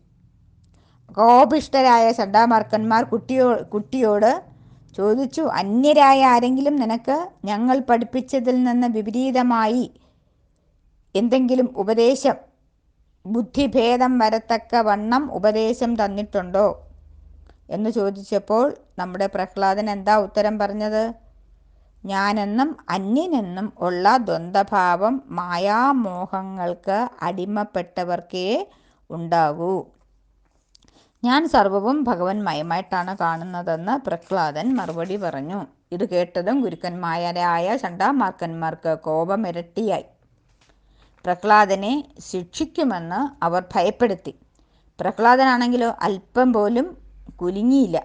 S1: കോപിഷ്ഠരായ ഷണ്ടാമാർക്കന്മാർ കുട്ടിയോട് ചോദിച്ചു, അന്യരായ ആരെങ്കിലും നിനക്ക് ഞങ്ങൾ പഠിപ്പിച്ചതിൽ നിന്ന് വിപരീതമായി എന്തെങ്കിലും ഉപദേശം, ബുദ്ധിഭേദം വരത്തക്ക വണ്ണം ഉപദേശം തന്നിട്ടുണ്ടോ എന്ന് ചോദിച്ചപ്പോൾ നമ്മുടെ പ്രഹ്ലാദൻ എന്താ ഉത്തരം പറഞ്ഞത്? ഞാനെന്നും അന്യനെന്നും ഉള്ള ദ്വന്ദ്ഭാവം മായാമോഹങ്ങൾക്ക് അടിമപ്പെട്ടവർക്കേ ഉണ്ടാകൂ. ഞാൻ സർവവും ഭഗവന്മയമായിട്ടാണ് കാണുന്നതെന്ന് പ്രഹ്ലാദൻ മറുപടി പറഞ്ഞു. ഇത് കേട്ടതും ഗുരുക്കന്മാരായ ചണ്ടാമാർക്കന്മാർക്ക് കോപമിരട്ടിയായി. പ്രഹ്ലാദനെ ശിക്ഷിക്കുമെന്ന് അവർ ഭയപ്പെടുത്തി. പ്രഹ്ലാദനാണെങ്കിലോ അല്പം പോലും കുലുങ്ങിയില്ല.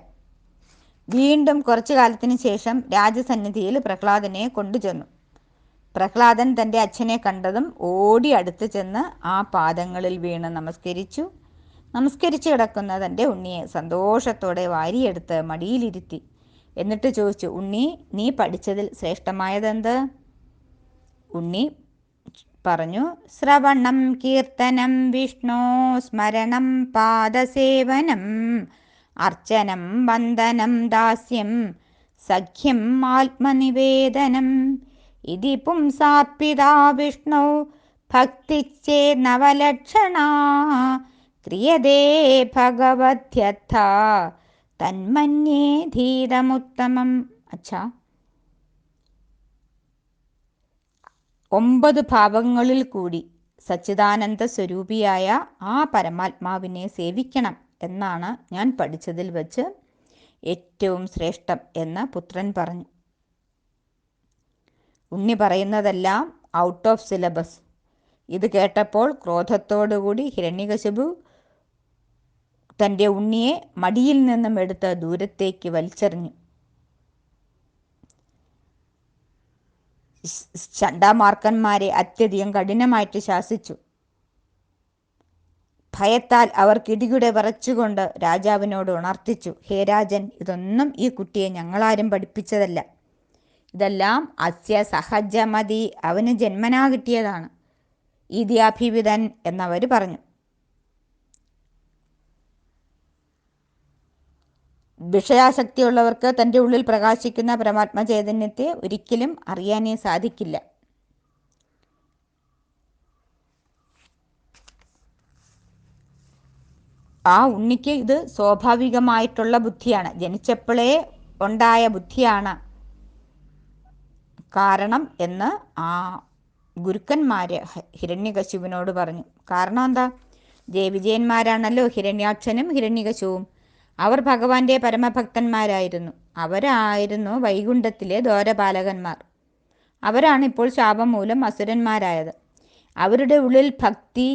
S1: വീണ്ടും കുറച്ചു കാലത്തിന് ശേഷം രാജസന്നിധിയിൽ പ്രഹ്ലാദനെ കൊണ്ടുചെന്നു. പ്രഹ്ലാദൻ തൻ്റെ അച്ഛനെ കണ്ടതും ഓടി അടുത്ത് ചെന്ന് ആ പാദങ്ങളിൽ വീണ് നമസ്കരിച്ചു. നമസ്കരിച്ചു കിടക്കുന്ന തൻ്റെ ഉണ്ണിയെ സന്തോഷത്തോടെ വാരിയെടുത്ത് മടിയിലിരുത്തി. എന്നിട്ട് ചോദിച്ചു, ഉണ്ണി, നീ പഠിച്ചതിൽ ശ്രേഷ്ഠമായതെന്ത്? ഉണ്ണി പറഞ്ഞു, ശ്രവണം കീർത്തനം വിഷ്ണോ സ്മരണം പാദസേവനം അർച്ചനം വന്ദനം ദാസ്യം സഖ്യം ആത്മനിവേദനം ഇതി പുംസാർപ്പിതാ വിഷ്ണു ഭക്തിച്ചേ നവലക്ഷണാ ക്രിയതേ ഭഗവത്യർത്ഥ തന്മന്യേ ധീരമുത്തമം. അച്ഛാ, 9 ഭാവങ്ങളിൽ കൂടി സച്ചിദാനന്ദ സ്വരൂപിയായ ആ പരമാത്മാവിനെ സേവിക്കണം എന്നാണ് ഞാൻ പഠിച്ചതിൽ വച്ച് ഏറ്റവും ശ്രേഷ്ഠം എന്ന് പുത്രൻ പറഞ്ഞു. ഉണ്ണി പറയുന്നതെല്ലാം ഔട്ട് ഓഫ് സിലബസ്. ഇത് കേട്ടപ്പോൾ ക്രോധത്തോടുകൂടി ഹിരണ്യകശിപു തൻ്റെ ഉണ്ണിയെ മടിയിൽ നിന്നും എടുത്ത് ദൂരത്തേക്ക് വലിച്ചെറിഞ്ഞു. ചണ്ടാമാർക്കന്മാരെ അത്യധികം കഠിനമായിട്ട് ശാസിച്ചു. ഭയത്താൽ അവർ കിടുകിടെ വിറച്ചുകൊണ്ട് രാജാവിനോട് ഉണർത്തിച്ചു, ഹേ രാജൻ, ഇതൊന്നും ഈ കുട്ടിയെ ഞങ്ങളാരും പഠിപ്പിച്ചതല്ല. ഇതെല്ലാം അസ്യ സഹജമതി, അവന് ജന്മനാ കിട്ടിയതാണ്. ഈദ്യാഭിവിധൻ എന്നവർ പറഞ്ഞു. വിഷയാസക്തിയുള്ളവർക്ക് തൻ്റെ ഉള്ളിൽ പ്രകാശിക്കുന്ന പരമാത്മ ചൈതന്യത്തെ ഒരിക്കലും അറിയാനേ സാധിക്കില്ല. ആ ഉണ്ണിക്ക് ഇത് സ്വാഭാവികമായിട്ടുള്ള ബുദ്ധിയാണ്, ജനിച്ചപ്പോഴേ ഉണ്ടായ ബുദ്ധിയാണ് കാരണം എന്ന് ആ ഗുരുക്കന്മാര് ഹിരണ്യകശിപുവിനോട് പറഞ്ഞു. കാരണം എന്താ? ജയവിജയന്മാരാണല്ലോ ഹിരണ്യാക്ഷനും ഹിരണ്യകശിപുവും. അവർ ഭഗവാന്റെ പരമഭക്തന്മാരായിരുന്നു. അവരായിരുന്നു വൈകുണ്ഠത്തിലെ ദ്വാരപാലകന്മാർ. അവരാണ് ഇപ്പോൾ ശാപം മൂലം അസുരന്മാരായത്. അവരുടെ ഉള്ളിൽ ഭക്തി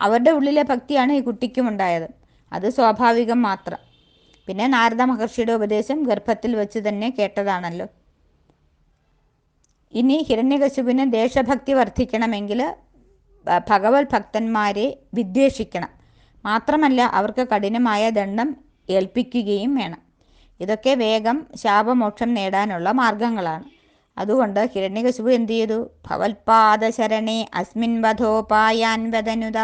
S1: അവരുടെ ഉള്ളിലെ ഭക്തിയാണ് ഈ കുട്ടിക്കും ഉണ്ടായത്. അത് സ്വാഭാവികം മാത്രം. പിന്നെ നാരദ മഹർഷിയുടെ ഉപദേശം ഗർഭത്തിൽ വെച്ച് തന്നെ കേട്ടതാണല്ലോ. ഇനി ഹിരണ്യകശിപുവിന് ദേശഭക്തി വർദ്ധിക്കണമെങ്കിൽ ഭഗവത് ഭക്തന്മാരെ വിദ്വേഷിക്കണം. മാത്രമല്ല അവർക്ക് കഠിനമായ ദണ്ഡം ഏൽപ്പിക്കുകയും വേണം. ഇതൊക്കെ വേഗം ശാപമോക്ഷം നേടാനുള്ള മാർഗങ്ങളാണ്. അതുകൊണ്ട് ഹിരണ്യകശിപു എന്തു ചെയ്തു? ഭവൽപാദശരണേ അസ്മിൻ വധോപായാൻ വദനുത,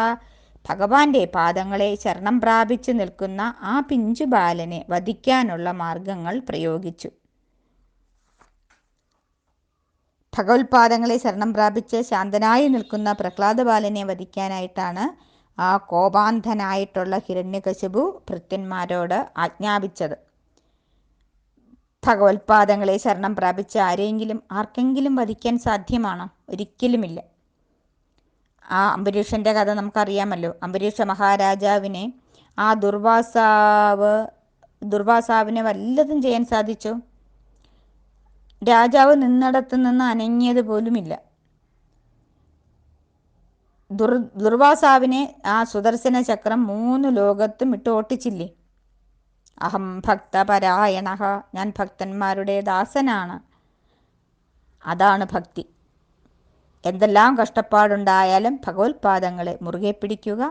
S1: ഭഗവാന്റെ പാദങ്ങളെ ശരണം പ്രാപിച്ചു നിൽക്കുന്ന ആ പിഞ്ചു ബാലനെ വധിക്കാനുള്ള മാർഗങ്ങൾ പ്രയോഗിച്ചു. ഭഗവത്പാദങ്ങളെ ശരണം പ്രാപിച്ച് ശാന്തനായി നിൽക്കുന്ന പ്രഹ്ലാദ ബാലനെ വധിക്കാനായിട്ടാണ് ആ കോപാന്ധനായിട്ടുള്ള ഹിരണ്യകശിപു ഭൃത്യന്മാരോട് ആജ്ഞാപിച്ചത്. ഭഗവത്പാദങ്ങളെ ശരണം പ്രാപിച്ച ആർക്കെങ്കിലും വധിക്കാൻ സാധ്യമാണോ? ഒരിക്കലുമില്ല. ആ അംബരീഷൻ്റെ കഥ നമുക്കറിയാമല്ലോ. അംബരീഷ മഹാരാജാവിനെ ആ ദുർവാസാവിനെ വല്ലതും ചെയ്യാൻ സാധിച്ചോ? രാജാവ് നിന്നിടത്ത് നിന്ന് അനങ്ങിയത് പോലുമില്ല. ദുർവാസാവിനെ ആ സുദർശന ചക്രം 3 ലോകത്തും ഇട്ട് ഓട്ടിച്ചില്ലേ? അഹം ഭക്തപരായണ, ഞാൻ ഭക്തന്മാരുടെ ദാസനാണ്. അതാണ് ഭക്തി. എന്തെല്ലാം കഷ്ടപ്പാടുണ്ടായാലും ഭഗവത്പാദങ്ങളെ മുറുകെ പിടിക്കുക.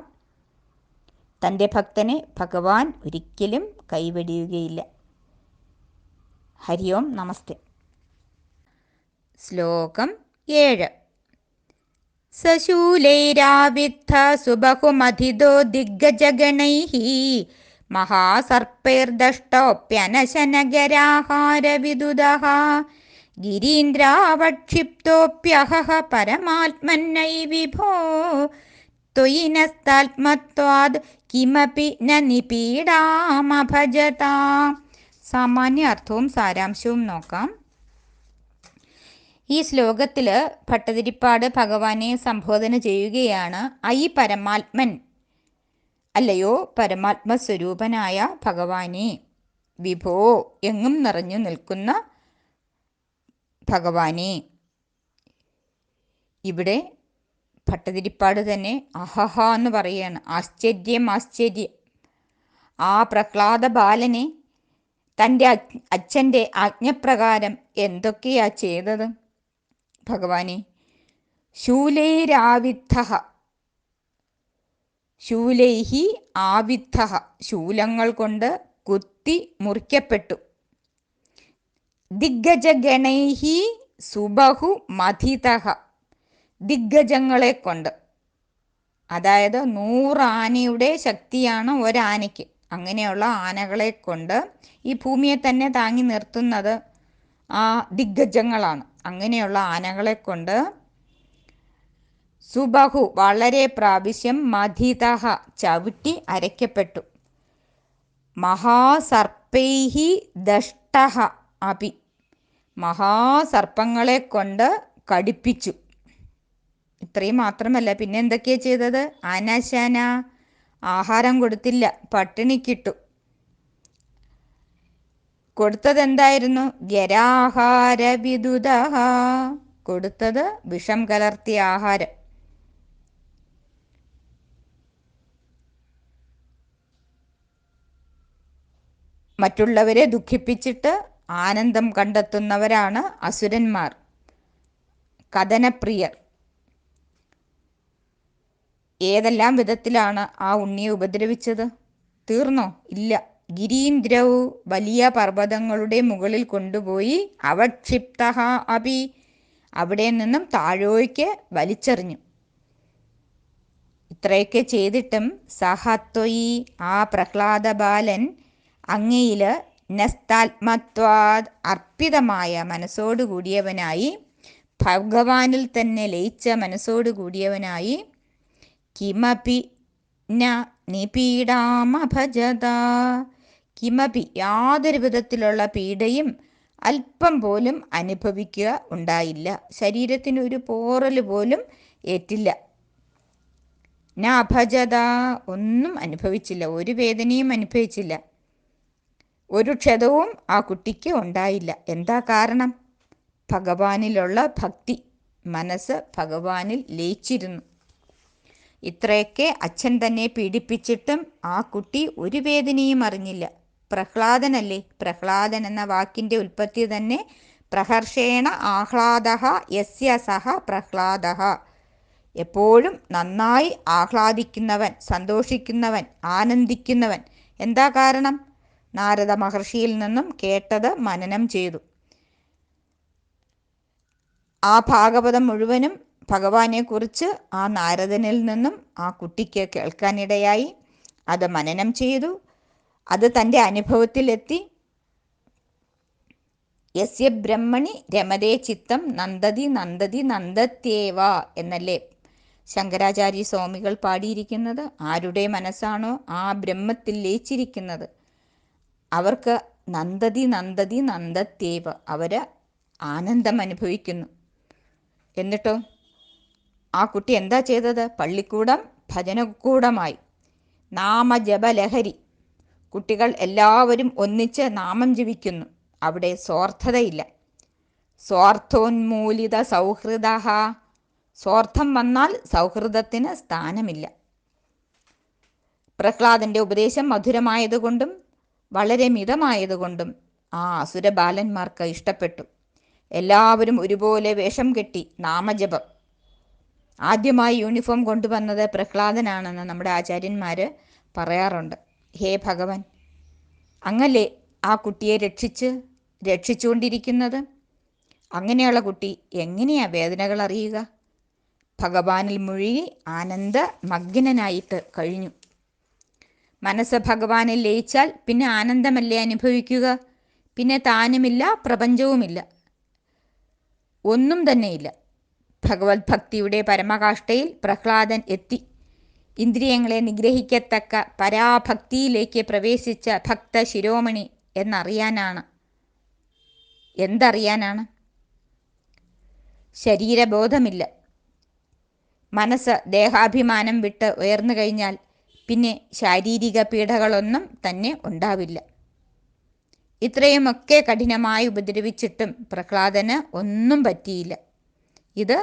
S1: തൻ്റെ ഭക്തനെ ഭഗവാൻ ഒരിക്കലും കൈവെടിയുകയില്ല. ഹരി ഓം നമസ്തേ. ശ്ലോകം 7. സശൂലൈരാവിദ്ധ സുബഹുമധിതോ ദിഗ്ഗജഗണൈഃ മഹാസർപ്പൈർദഷ്ടോപ്യനശനഗരാഹാരവിദുദഃ ഗിരീന്ദ്രാവക്ഷിപ്തോപ്യഹഃ പരമാത്മന്നൈ വിഭോ ത്വയി നസ്താത്മത്വാദ് കിമപി ന നിപീഡാമഭജതാ സാമാന്യ അർത്ഥവും സാരാംശവും നോക്കാം. ഈ ശ്ലോകത്തിൽ ഭട്ടതിരിപ്പാട് ഭഗവാനെ സംബോധന ചെയ്യുകയാണ്. ഐ പരമാത്മൻ, അല്ലയോ പരമാത്മസ്വരൂപനായ ഭഗവാനെ, വിഭോ എങ്ങും നിറഞ്ഞു നിൽക്കുന്ന ഭഗവാനെ. ഇവിടെ ഭട്ടതിരിപ്പാട് തന്നെ അഹഹ എന്ന് പറയുകയാണ്. ആശ്ചര്യം ആശ്ചര്യം. ആ പ്രഹ്ലാദ ബാലനെ തൻ്റെ അച്ഛൻ്റെ ആജ്ഞപ്രകാരം എന്തൊക്കെയാ ചെയ്തത് ഭഗവാനെ? ശൂലൈരാവിദ്ധ, ശൂലൈഹി ആവിദ്ധ, ശൂലങ്ങൾ കൊണ്ട് കുത്തി മുറിക്കപ്പെട്ടു. ദിഗ്ഗജഗണൈഹി സുബഹു മഥിത, ദിഗ്ഗജങ്ങളെ കൊണ്ട്, അതായത് 100 ആനയുടെ ശക്തിയാണ് ഒരാനയ്ക്ക്. അങ്ങനെയുള്ള ആനകളെ കൊണ്ട്, ഈ ഭൂമിയെ തന്നെ താങ്ങി നിർത്തുന്നത് ആ ദിഗ്ഗജങ്ങളാണ്. അങ്ങനെയുള്ള ആനകളെ കൊണ്ട് സുബഹു വളരെ പ്രാവശ്യം, മഥിത ചവിട്ടി അരയ്ക്കപ്പെട്ടു. മഹാസർപ്പൈഹി ദഷ്ടഃ അപി, മഹാസർപ്പങ്ങളെ കൊണ്ട് കടിപ്പിച്ചു. ഇത്രയും മാത്രമല്ല, പിന്നെ എന്തൊക്കെയാ ചെയ്തത്? ആനാശാന ആഹാരം കൊടുത്തില്ല, പട്ടിണിക്കിട്ടു. കൊടുത്തത് എന്തായിരുന്നു? ഗരാഹാര വിദുത, കൊടുത്തത് വിഷം കലർത്തിയ ആഹാരം. മറ്റുള്ളവരെ ദുഃഖിപ്പിച്ചിട്ട് ആനന്ദം കണ്ടെത്തുന്നവരാണ് അസുരന്മാർ, കഥനപ്രിയർ. ഏതെല്ലാം വിധത്തിലാണ് ആ ഉണ്ണിയെ ഉപദ്രവിച്ചത്? തീർന്നോ? ഇല്ല. ഗിരീന്ദ്രൗ, വലിയ പർവ്വതങ്ങളുടെ മുകളിൽ കൊണ്ടുപോയി, അവക്ഷിപ്ത അപി, അവിടെ നിന്നും താഴേക്ക് വലിച്ചെറിഞ്ഞു. ഇത്രയൊക്കെ ചെയ്തിട്ടും സഹത്വയി, ആ പ്രഹ്ലാദ ബാലൻ അങ്ങയിൽ നസ്താത്മത്വാദ്, അർപ്പിതമായ മനസ്സോടുകൂടിയവനായി, ഭഗവാനിൽ തന്നെ ലയിച്ച മനസ്സോടുകൂടിയവനായി, കിമപി ന നിപീഡാമഭജത, കിമപി യാതൊരു വിധത്തിലുള്ള പീഡയും അല്പം പോലും അനുഭവിക്കുക ഉണ്ടായില്ല. ശരീരത്തിന് ഒരു പോറൽ പോലും ഏറ്റില്ല. ന അഭജത, ഒന്നും അനുഭവിച്ചില്ല, ഒരു വേദനയും അനുഭവിച്ചില്ല, ഒരു ക്ഷതവും ആ കുട്ടിക്ക് ഉണ്ടായില്ല. എന്താ കാരണം? ഭഗവാനിലുള്ള ഭക്തി, മനസ്സ് ഭഗവാനിൽ ലയിച്ചിരുന്നു. ഇത്രയൊക്കെ അച്ഛൻ തന്നെ പീഡിപ്പിച്ചിട്ടും ആ കുട്ടി ഒരു വേദനയും അറിഞ്ഞില്ല. പ്രഹ്ലാദനല്ലേ? പ്രഹ്ലാദൻ എന്ന വാക്കിൻ്റെ ഉൽപ്പത്തി തന്നെ പ്രഹർഷേണ ആഹ്ലാദഃ യസ്യ സഹ പ്രഹ്ലാദഃ, എപ്പോഴും നന്നായി ആഹ്ലാദിക്കുന്നവൻ, സന്തോഷിക്കുന്നവൻ, ആനന്ദിക്കുന്നവൻ. എന്താ കാരണം? നാരദ മഹർഷിയിൽ നിന്നും കേട്ടത് മനനം ചെയ്തു. ആ ഭാഗവതം മുഴുവനും ഭഗവാനെക്കുറിച്ച് ആ നാരദനിൽ നിന്നും ആ കുട്ടിക്ക് കേൾക്കാനിടയായി. അത് മനനം ചെയ്തു, അത് തൻ്റെ അനുഭവത്തിലെത്തി. യസ്യ ബ്രഹ്മണി രമതേ ചിത്തം നന്ദതി നന്ദതി നന്ദത്യേവ എന്നല്ലേ ശങ്കരാചാര്യ സ്വാമികൾ പാടിയിരിക്കുന്നത്. ആരുടെ മനസ്സാണോ ആ ബ്രഹ്മത്തിൽ ലയിച്ചിരിക്കുന്നത്, അവർക്ക് നന്ദതി നന്ദതി നന്ദത്യേവ, അവർ ആനന്ദം അനുഭവിക്കുന്നു. എന്നിട്ടോ ആ കുട്ടി എന്താ ചെയ്തത്? പള്ളിക്കൂടം ഭജനക്കൂടമായി. നാമജപലഹരി, കുട്ടികൾ എല്ലാവരും ഒന്നിച്ച് നാമം ജപിക്കുന്നു. അവിടെ സ്വാർത്ഥതയില്ല. സ്വാർത്ഥോന്മൂലിത സൗഹൃദ, സ്വാർത്ഥം വന്നാൽ സൗഹൃദത്തിന് സ്ഥാനമില്ല. പ്രഹ്ലാദൻ്റെ ഉപദേശം മധുരമായതുകൊണ്ടും വളരെ മിതമായതുകൊണ്ടും ആ അസുരബാലന്മാർക്ക് ഇഷ്ടപ്പെട്ടു. എല്ലാവരും ഒരുപോലെ വേഷം കെട്ടി നാമജപം. ആദ്യമായി യൂണിഫോം കൊണ്ടുവന്നത് പ്രഹ്ലാദനാണെന്ന് നമ്മുടെ ആചാര്യന്മാർ പറയാറുണ്ട്. ഹേ ഭഗവാൻ, അങ്ങല്ലേ ആ കുട്ടിയെ രക്ഷിച്ചുകൊണ്ടിരിക്കുന്നത്? അങ്ങനെയുള്ള കുട്ടി എങ്ങനെയാ വേദനകൾ അറിയുക? ഭഗവാനിൽ മുഴുകി ആനന്ദമഗ്നനായിട്ട് കഴിഞ്ഞു. മനസ്സ് ഭഗവാനിൽ ലയിച്ചാൽ പിന്നെ ആനന്ദമല്ലേ അനുഭവിക്കുക? പിന്നെ താനുമില്ല, പ്രപഞ്ചവുമില്ല, ഒന്നും തന്നെയില്ല. ഭഗവത് ഭക്തിയുടെ പരമകാഷ്ഠയിൽ പ്രഹ്ലാദൻ എത്തി. ഇന്ദ്രിയങ്ങളെ നിഗ്രഹിക്കത്തക്ക പരാഭക്തിയിലേക്ക് പ്രവേശിച്ച ഭക്ത ശിരോമണി എന്നറിയാനാണ്. എന്തറിയാനാണ്? ശരീരബോധമില്ല. മനസ്സ് ദേഹാഭിമാനം വിട്ട് ഉയർന്നു കഴിഞ്ഞാൽ പിന്നെ ശാരീരിക പീഡകളൊന്നും തന്നെ ഉണ്ടാവില്ല. ഇത്രയുമൊക്കെ കഠിനമായി ഉപദ്രവിച്ചിട്ടും പ്രഹ്ലാദന് ഒന്നും പറ്റിയില്ല. ഇത്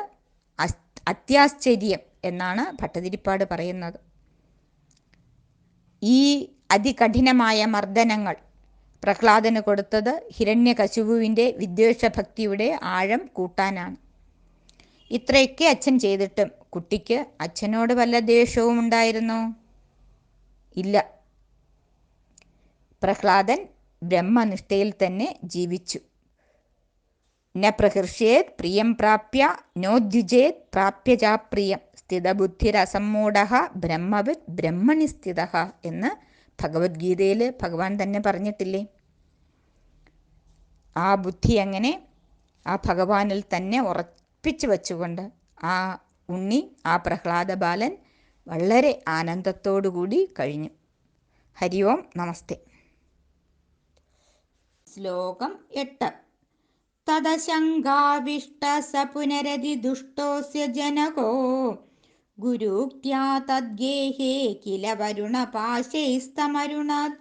S1: അത്യാശ്ചര്യം എന്നാണ് ഭട്ടതിരിപ്പാട് പറയുന്നത്. ഈ അതികഠിനമായ മർദ്ദനങ്ങൾ പ്രഹ്ലാദന് കൊടുത്തത് ഹിരണ്യകശിപുവിൻ്റെ വിദ്വേഷഭക്തിയുടെ ആഴം കൂട്ടാനാണ്. ഇത്രയൊക്കെ അച്ഛൻ ചെയ്തിട്ടും കുട്ടിക്ക് അച്ഛനോട് വല്ല ദ്വേഷവും ഉണ്ടായിരുന്നോ? ഇല്ല. പ്രഹ്ലാദൻ ബ്രഹ്മനിഷ്ഠയിൽ തന്നെ ജീവിച്ചു. ന പ്രഹൃഷ്യേത് പ്രിയം പ്രാപ്യ നോദ്യുജേത് പ്രാപ്യ ചാപ്രിയം സ്ഥിതബുദ്ധിരസമ്മൂഢ ബ്രഹ്മവിത് ബ്രഹ്മണി സ്ഥിത എന്ന് ഭഗവത്ഗീതയിൽ ഭഗവാൻ തന്നെ പറഞ്ഞിട്ടില്ലേ? ആ ബുദ്ധി അങ്ങനെ ആ ഭഗവാനിൽ തന്നെ ഉറപ്പിച്ചു വച്ചുകൊണ്ട് ആ ഉണ്ണി, ആ പ്രഹ്ലാദ ബാലൻ വളരെ ആനന്ദത്തോടുകൂടി കഴിഞ്ഞു. ഹരി ഓം നമസ്തേ. ശ്ലോകം 8. തദശങ്കാവിഷ്ട സ പുനരതിദുഷ്ടോസ്യ ജനകോ ഗുരുക്ത്യാ തദ്ഗേഹേ കില വരുണപാശൈസ്തമരുണാത്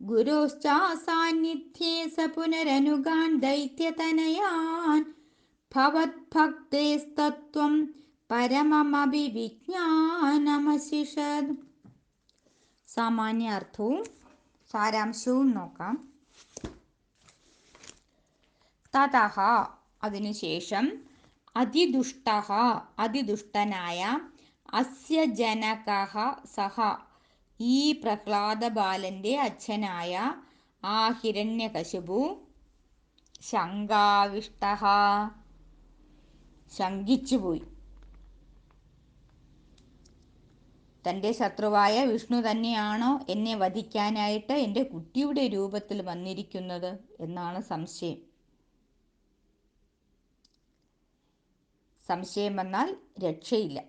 S1: ഗുരോശ്ചാസാന്നിധ്യേ സ പുനരനുഗാൻ ദൈത്യതനയാൻ ഭവദ്ഭക്തേസ്തത്വം പരമമഭിവിജ്ഞാനമശിഷത്. സാമാന്യാർത്ഥവും സാരാംശവും നോക്കാം. തതഃ അതിനുശേഷം അതിദുഷ്ടഃ അതിദുഷ്ടനായ അസ്യ ജനകഃ സഹ ഈ പ്രഹ്ലാദ ബാലൻ്റെ അച്ഛനായ ആ ഹിരണ്യകശിപു ശങ്കാവിഷ്ടഃ ശങ്കിച്ചുപോയി. തൻ്റെ ശത്രുവായ വിഷ്ണു തന്നെയാണോ എന്നെ വധിക്കാനായിട്ട് എൻ്റെ കുട്ടിയുടെ രൂപത്തിൽ വന്നിരിക്കുന്നത് എന്നാണ് സംശയം. സംശയം വന്നാൽ രക്ഷയില്ല.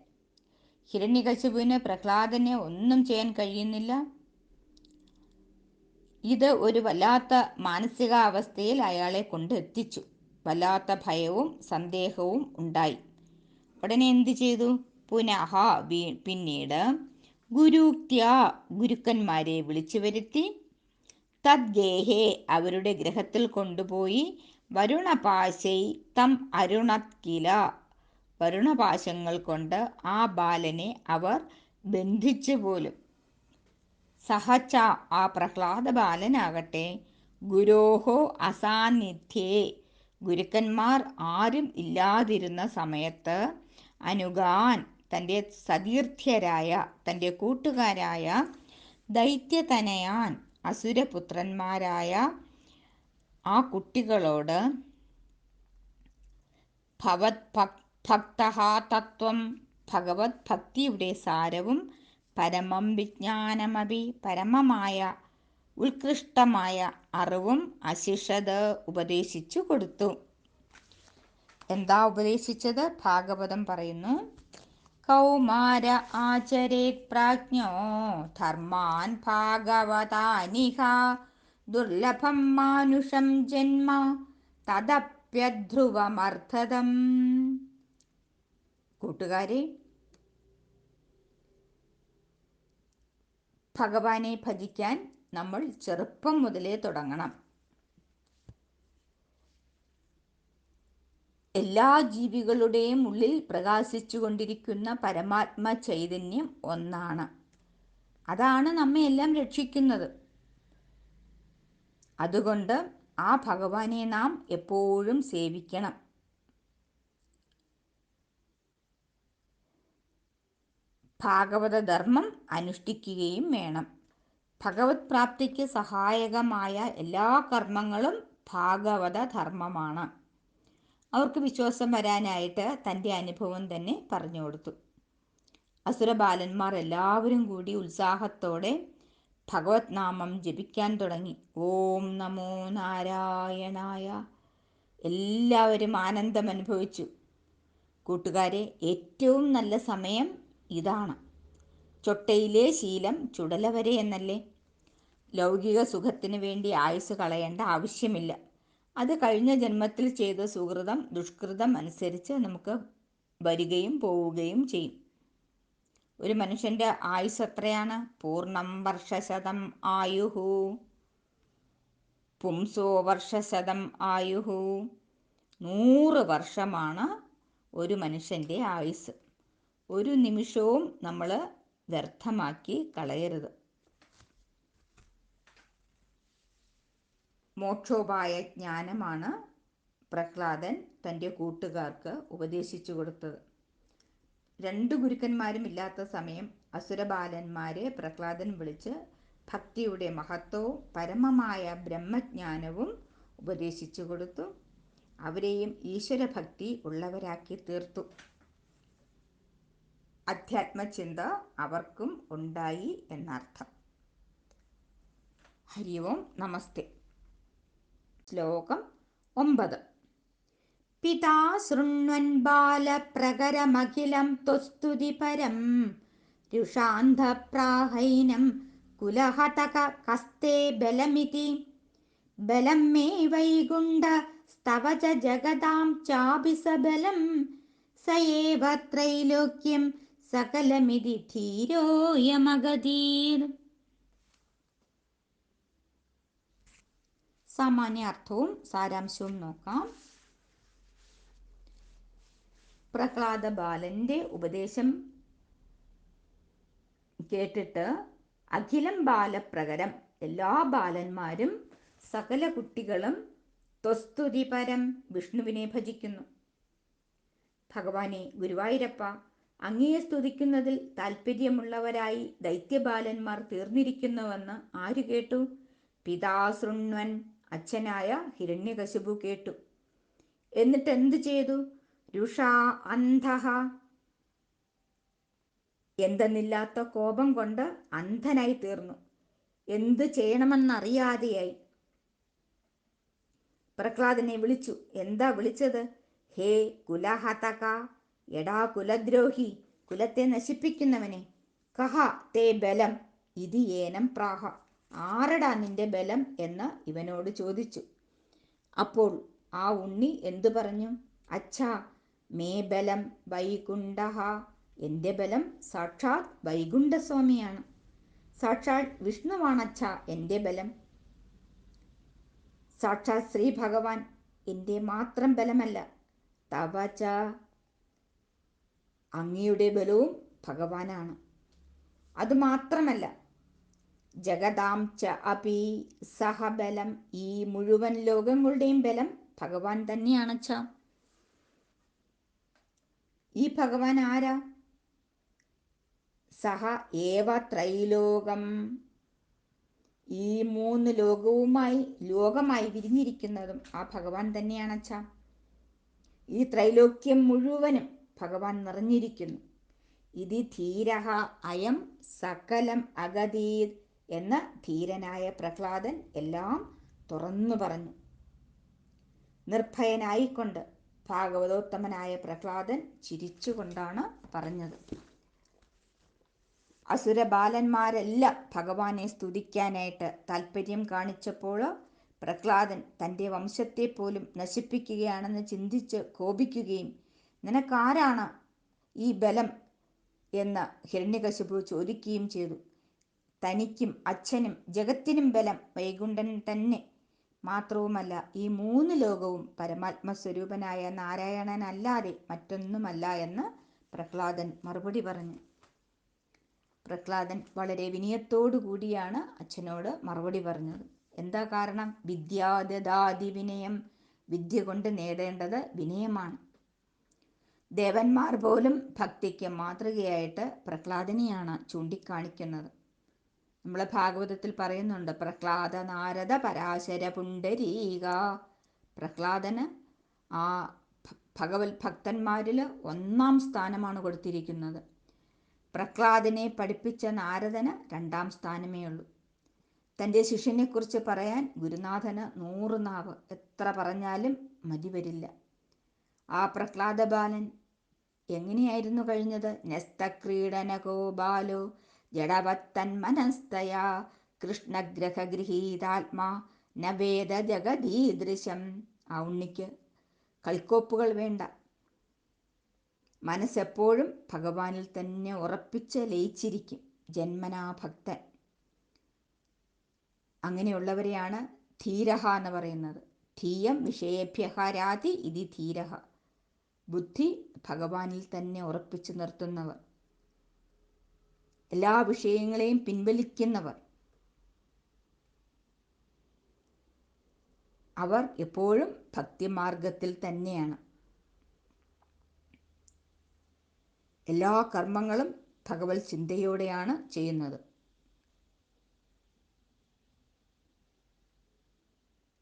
S1: ഹിരണ്യകശിപുവിന് പ്രഹ്ലാദനെ ഒന്നും ചെയ്യാൻ കഴിയുന്നില്ല. ഇത് ഒരു വല്ലാത്ത മാനസികാവസ്ഥയിൽ അയാളെ കൊണ്ടെത്തിച്ചു. വല്ലാത്ത ഭയവും സന്ദേഹവും ഉണ്ടായി. ഉടനെ എന്തു ചെയ്തു? പുനഃ പിന്നീട് ഗുരുക്ത്യ ഗുരുക്കന്മാരെ വിളിച്ചു വരുത്തി തദ്ഗേഹേ അവരുടെ ഗൃഹത്തിൽ കൊണ്ടുപോയി വരുണപാശൈ തം അരുണത് കില വരുണപാശങ്ങൾ കൊണ്ട് ആ ബാലനെ അവർ ബന്ധിച്ചു പോലും. സഹച ആ പ്രഹ്ലാദ ബാലനാകട്ടെ ഗുരോഹോ അസാന്നിധ്യേ ഗുരുക്കന്മാർ ആരും ഇല്ലാതിരുന്ന സമയത്ത് അനുഗാൻ തൻ്റെ സതീർത്ഥ്യരായ തൻ്റെ കൂട്ടുകാരായ ദൈത്യതനയാൻ അസുരപുത്രന്മാരായ ആ കുട്ടികളോട് ഭവദ്ഭക്തഃ തത്വം ഭഗവത് ഭക്തിയുടെ സാരവും പരമം വിജ്ഞാനമപി പരമമായ ഉത്കൃഷ്ടമായ അറിവും അശിഷത് ഉപദേശിച്ചു കൊടുത്തു. എന്താ ഉപദേശിച്ചത്? ഭാഗവതം പറയുന്നു. കൗമാര ആചരേത് പ്രാജ്ഞോ ധർമാൻ ഭാഗവതാനിഹ ദുർലഭം മാനുഷം ജന്മ തദപ്യധ്രുവമർത്ഥതം. കൂട്ടുകാരെ, ഭഗവാനെ ഭജിക്കാൻ നമ്മൾ ചെറുപ്പം മുതലേ തുടങ്ങണം. എല്ലാ ജീവികളുടെയും ഉള്ളിൽ പ്രകാശിച്ചു കൊണ്ടിരിക്കുന്ന പരമാത്മ ചൈതന്യം ഒന്നാണ്. അതാണ് നമ്മെ എല്ലാം രക്ഷിക്കുന്നത്. അതുകൊണ്ട് ആ ഭഗവാനെ നാം എപ്പോഴും സേവിക്കണം. ഭാഗവത ധർമ്മം അനുഷ്ഠിക്കുകയും വേണം. ഭഗവത് പ്രാപ്തിക്ക് സഹായകമായ എല്ലാ കർമ്മങ്ങളും ഭാഗവത ധർമ്മമാണ്. അവർക്ക് വിശ്വാസം വരാനായിട്ട് തൻ്റെ അനുഭവം തന്നെ പറഞ്ഞു കൊടുത്തു. അസുരബാലന്മാർ എല്ലാവരും കൂടി ഉത്സാഹത്തോടെ ഭഗവത് നാമം ജപിക്കാൻ തുടങ്ങി. ഓം നമോ നാരായണായ. എല്ലാവരും ആനന്ദം അനുഭവിച്ചു. കൂട്ടുകാരെ, ഏറ്റവും നല്ല സമയം ഇതാണ്. ചൊട്ടയിലെ ശീലം ചുടല വരെ എന്നല്ലേ? ലൗകിക സുഖത്തിന് വേണ്ടി ആയുസ് കളയേണ്ട ആവശ്യമില്ല. അത് കഴിഞ്ഞ ജന്മത്തിൽ ചെയ്ത സുകൃതം ദുഷ്കൃതം അനുസരിച്ച് നമുക്ക് വരികയും പോവുകയും ചെയ്യും. ഒരു മനുഷ്യൻ്റെ ആയുസ് എത്രയാണ്? പൂർണ്ണം വർഷശതം ആയുഹു പുംസോ വർഷശതം ആയുഹു. 100 വർഷമാണ് ഒരു മനുഷ്യൻ്റെ ആയുസ്. ഒരു നിമിഷവും നമ്മൾ വ്യർത്ഥമാക്കി കളയരുത്. മോക്ഷോപായ ജ്ഞാനമാണ് പ്രഹ്ലാദൻ തൻ്റെ കൂട്ടുകാർക്ക് ഉപദേശിച്ചു കൊടുത്തത്. 2 ഗുരുക്കന്മാരും ഇല്ലാത്ത സമയം അസുരബാലന്മാരെ പ്രഹ്ലാദൻ വിളിച്ച് ഭക്തിയുടെ മഹത്വവും പരമമായ ബ്രഹ്മജ്ഞാനവും ഉപദേശിച്ചു കൊടുത്തു. അവരെയും ഈശ്വരഭക്തി ഉള്ളവരാക്കി തീർത്തു. അധ്യാത്മചിന്ത അവർക്കും ഉണ്ടായി എന്നർത്ഥം. ഹരി ഓം നമസ്തേ. ശ്ലോകം 9. പിതാ ശൃണ്വൻ ബാലപ്രകരമഖിലം ത്വസ്തുതി പരം രുഷാന്ധപ്രാഹൈനം കുലഹതക കസ്തേ ബലമിതി ബലം മേ വൈകുണ്ഠ സ്തവ ച ജഗതാം ചാപി സബലം സ ഏവ ത്രൈലോക്യം സകലമിതി ധീരോയമഗതീർ. സാമാന്യാർത്ഥവും സാരാംശവും നോക്കാം. പ്രഹ്ലാദ ബാലൻ്റെ ഉപദേശം കേട്ടിട്ട് അഖിലം ബാലപ്രകരം എല്ലാ ബാലന്മാരും സകല കുട്ടികളും ത്വസ്തുതി പരം വിഷ്ണുവിനെ ഭജിക്കുന്നു. ഭഗവാനെ ഗുരുവായൂരപ്പ, അങ്ങയെ സ്തുതിക്കുന്നതിൽ താല്പര്യമുള്ളവരായി ദൈത്യബാലന്മാർ തീർന്നിരിക്കുന്നുവെന്ന് ആര് കേട്ടു? പിതാ ശൃണ്വൻ, അച്ഛനായ ഹിരണ്യകശിപു കേട്ടു. എന്നിട്ട് എന്തു ചെയ്തു? രുഷാ അന്ധഃ, എന്തെന്നില്ലാത്ത കോപം കൊണ്ട് അന്ധനായി തീർന്നു. എന്തു ചെയ്യണമെന്നറിയാതെയായി. പ്രഹ്ലാദനെ വിളിച്ചു. എന്താ വിളിച്ചത്? ഹേ കുലഹതക, എടാ കുലദ്രോഹി, കുലത്തെ നശിപ്പിക്കുന്നവനെ. കഹ തേ ബലം ഇതി ഏനം പ്രാഹ, ആരടാ നിന്റെ ബലം എന്ന് ഇവനോട് ചോദിച്ചു. അപ്പോൾ ആ ഉണ്ണി എന്തു പറഞ്ഞു? അച്ഛാ മേ ബലം വൈകുണ്ഠഃ, എൻ്റെ ബലം സാക്ഷാത് വൈകുണ്ഠസ്വാമിയാണ്. സാക്ഷാത് വിഷ്ണുവാണച്ഛാ എൻ്റെ ബലം. സാക്ഷാത് ശ്രീ ഭഗവാൻ എൻ്റെ മാത്രം ബലമല്ല, തവച, അങ്ങയുടെ ബലവും ഭഗവാനാണ്. അതുമാത്രമല്ല, ജഗതാം ച അപി സഹ ബലം, ഈ മുഴുവൻ ലോകങ്ങളുടെയും ബലം ഭഗവാൻ തന്നെയാണച്ഛാ. ഈ ഭഗവാൻ ആരാ? സഹ ഏവ ത്രൈലോകം, ഈ 3 ലോകമായി വിരിഞ്ഞിരിക്കുന്നതും ആ ഭഗവാൻ തന്നെയാണച്ഛാ. ഈ ത്രൈലോക്യം മുഴുവനും ഭഗവാൻ നിറഞ്ഞിരിക്കുന്നു. ഇതി ധീരഃ അയം സകലം അഗതീത് എന്ന് ധീരനായ പ്രഹ്ലാദൻ എല്ലാം തുറന്നു പറഞ്ഞു. നിർഭയനായിക്കൊണ്ട് ഭാഗവതോത്തമനായ പ്രഹ്ലാദൻ ചിരിച്ചുകൊണ്ടാണ് പറഞ്ഞത്. അസുരബാലന്മാരെല്ലാം ഭഗവാനെ സ്തുതിക്കാനായിട്ട് താല്പര്യം കാണിച്ചപ്പോൾ പ്രഹ്ലാദൻ തൻ്റെ വംശത്തെ പോലും നശിപ്പിക്കുകയാണെന്ന് ചിന്തിച്ച് കോപിക്കുകയും നിനക്കാരാണ് ഈ ബലം എന്ന് ഹിരണ്യകശിപു ചോദിക്കുകയും ചെയ്തു. തനിക്കും അച്ഛനും ജഗത്തിനും ബലം വൈകുണ്ഠൻ തന്നെ. മാത്രവുമല്ല, ഈ 3 ലോകവും പരമാത്മസ്വരൂപനായ നാരായണനല്ലാതെ മറ്റൊന്നുമല്ല എന്ന് പ്രഹ്ലാദൻ മറുപടി പറഞ്ഞു. പ്രഹ്ലാദൻ വളരെ വിനയത്തോടു കൂടിയാണ് അച്ഛനോട് മറുപടി പറഞ്ഞത്. എന്താ കാരണം? വിദ്യാദദാതി വിനയം, വിദ്യ കൊണ്ട് നേടേണ്ടത് വിനയമാണ്. ദേവന്മാർ പോലും ഭക്തിക്ക് മാതൃകയായിട്ട് പ്രഹ്ലാദനെയാണ് ചൂണ്ടിക്കാണിക്കുന്നത്. നമ്മൾ ഭാഗവതത്തിൽ പറയുന്നുണ്ട്, പ്രഹ്ലാദ നാരദ പരാശര പുണ്ടരീക. പ്രഹ്ലാദന് ആ ഭഗവത് ഭക്തന്മാരിൽ 1-ാം സ്ഥാനമാണ് കൊടുത്തിരിക്കുന്നത്. പ്രഹ്ലാദനെ പഠിപ്പിച്ച നാരദന് 2-ാം സ്ഥാനമേ ഉള്ളൂ. തൻ്റെ ശിഷ്യനെക്കുറിച്ച് പറയാൻ ഗുരുനാഥന് 100 നാവ്, എത്ര പറഞ്ഞാലും മതി വരില്ല. ആ പ്രഹ്ലാദ ബാലൻ എങ്ങനെയായിരുന്നു കഴിഞ്ഞത്? നസ്തക്രീഡനകോ ബാലോ ജഡവത്തന്മനസ്തയാ കൃഷ്ണഗ്രഹഗൃഹീതാത്മാ ന വേദ ജഗദീദൃശം. ആ ഉണ്ണിക്ക് കളിക്കോപ്പുകൾ വേണ്ട. മനസ്സെപ്പോഴും ഭഗവാനിൽ തന്നെ ഉറപ്പിച്ച് ലയിച്ചിരിക്കും. ജന്മനാ ഭക്തൻ. അങ്ങനെയുള്ളവരെയാണ് ധീരഹ എന്ന് പറയുന്നത്. ധീയം വിഷയേഭ്യഃ രാതി ഇതി ധീരഹ. ബുദ്ധി ഭഗവാനിൽ തന്നെ ഉറപ്പിച്ചു നിർത്തുന്നവർ, എല്ലാ വിഷയങ്ങളെയും പിൻവലിക്കുന്നവർ. അവർ എപ്പോഴും ഭക്തിമാർഗത്തിൽ തന്നെയാണ്. എല്ലാ കർമ്മങ്ങളും ഭഗവത് ചിന്തയോടെയാണ് ചെയ്യുന്നത്.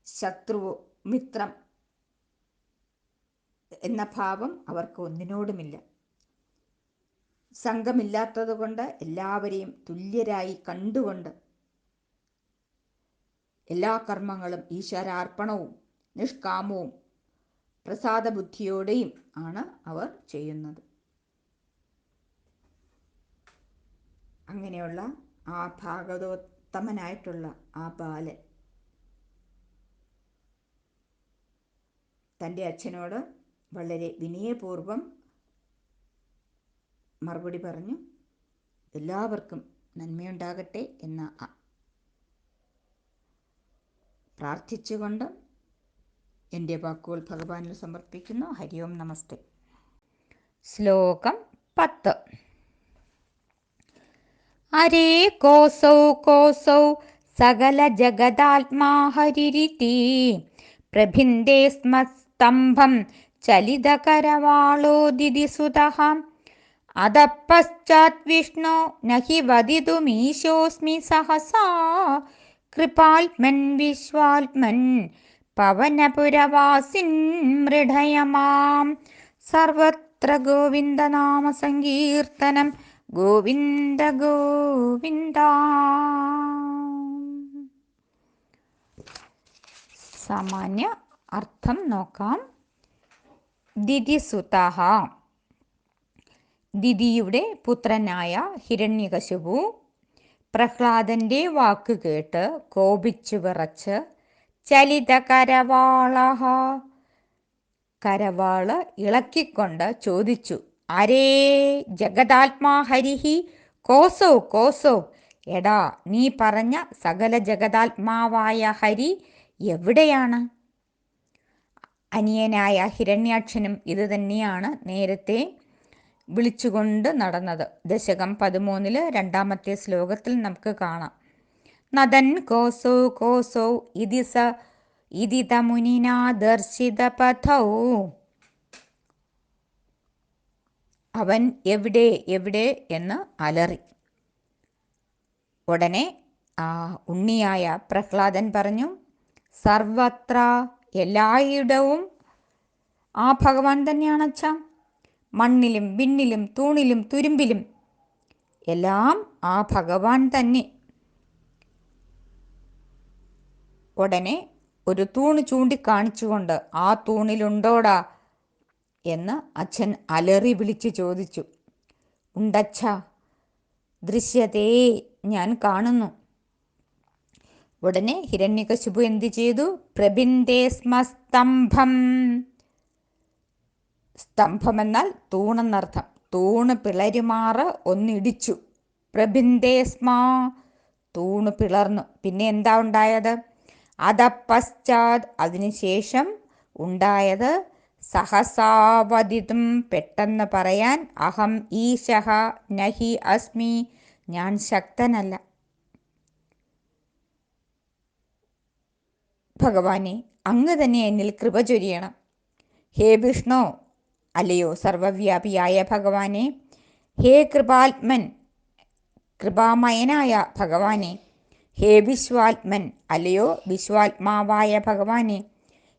S1: ശത്രു മിത്രം എന്ന ഭാവം അവർക്ക് ഒന്നിനോടുമില്ല. സംഘമില്ലാത്തത് കൊണ്ട് എല്ലാവരെയും തുല്യരായി കണ്ടുകൊണ്ട് എല്ലാ കർമ്മങ്ങളും ഈശ്വരാർപ്പണവും നിഷ്കാമവും പ്രസാദ ബുദ്ധിയോടെയും ആണ് അവർ ചെയ്യുന്നത്. അങ്ങനെയുള്ള ആ ഭാഗവതോത്തമനായിട്ടുള്ള ആ ബാലൻ തൻ്റെ അച്ഛനോട് വളരെ വിനയപൂർവം മറുപടി പറഞ്ഞു. എല്ലാവർക്കും നന്മയുണ്ടാകട്ടെ എന്ന് പ്രാർത്ഥിച്ചുകൊണ്ട് എൻ്റെ വാക്കുകൾ ഭഗവാനിൽ സമർപ്പിക്കുന്നു. ഹരി ഓം നമസ്തേ. ശ്ലോകം 10. അരേ കോസൗ കോസൗ സകല ജഗദാത്മാ ഹരിരിതി പ്രഭിന്ദേ സ്മ സ്തംഭം ചലിതകരവാളോ ദിദിസുതഃ അധഃപശ്ചാത് വിഷ്ണോ നഹി വദിതുമീശോസ്മി സഹസാ കൃപാത്മൻ വിശ്വാത്മൻ പവനപുരവാസിൻ മൃഢയമാം. സർവത്ര ഗോവിന്ദനാമ സങ്കീർത്തനം. ഗോവിന്ദ ഗോവിന്ദ. സാമാന്യ അർത്ഥം നോക്കാം. ദിതിസുതഃ, ദിതിയുടെ പുത്രനായ ഹിരണ്യകശിപു പ്രഹ്ലാദന്റെ വാക്ക് കേട്ട് കോപിച്ചു വിറച്ച് ചലിതകരവാളഃ, കരവാള് ഇളക്കിക്കൊണ്ട് ചോദിച്ചു, അരേ ജഗദാത്മാ ഹരിഹി കോസോ കോസോ, എടാ നീ പറഞ്ഞ സകല ജഗദാത്മാവായ ഹരി എവിടെയാണ്? അനിയനായ ഹിരണ്യാക്ഷനും ഇത് തന്നെയാണ് നേരത്തെ വിളിച്ചുകൊണ്ട് നടന്നത്. ദശകം 13 രണ്ടാമത്തെ ശ്ലോകത്തിൽ നമുക്ക് കാണാം. നദൻ കോസോ കോസോ ഇതി തമുനിനാ ദർശിത പഥൗ. അവൻ എവിടെ എവിടെ എന്ന് അലറി. ഉടനെ ആ ഉണ്ണിയായ പ്രഹ്ലാദൻ പറഞ്ഞു, സർവത്ര, എല്ലായിടവും ആ ഭഗവാൻ തന്നെയാണ് അച്ഛാ. മണ്ണിലും വിണ്ണിലും തൂണിലും തുരുമ്പിലും എല്ലാം ആ ഭഗവാൻ തന്നെ. ഉടനെ ഒരു തൂണ് ചൂണ്ടിക്കാണിച്ചുകൊണ്ട്, ആ തൂണിലുണ്ടോടാ എന്ന് അച്ഛൻ അലറി വിളിച്ചു ചോദിച്ചു. ഉണ്ടച്ഛ, ദൃശ്യതേ, ഞാൻ കാണുന്നു. ഉടനെ ഹിരണ്യകശിപു എന്തു ചെയ്തു? പ്രഭിന്ദേ സ്മ സ്തംഭം. സ്തംഭം എന്നാൽ തൂണെന്നർത്ഥം. തൂണ് പിളരുമാറ് ഒന്നിടിച്ചു. പ്രഭിന്ദേ സ്മ, തൂണ് പിളർന്നു. പിന്നെ എന്താ ഉണ്ടായത്? അധഃപശ്ചാത്, അതിനുശേഷം ഉണ്ടായത് സഹസാവദിതും, പെട്ടെന്ന് പറയാൻ, അഹം ഈശഃ നഹി അസ്മി, ഞാൻ ശക്തനല്ല. ഭഗവാനെ, അങ്ങ് തന്നെ എന്നിൽ കൃപ ചൊരിയണം. ഹേ വിഷ്ണു, അല്ലയോ സർവവ്യാപിയായ ഭഗവാനെ. ഹേ കൃപാത്മൻ, കൃപാമയനായ ഭഗവാനെ. ഹേ വിശ്വാത്മൻ, അല്ലയോ വിശ്വാത്മാവായ ഭഗവാനെ.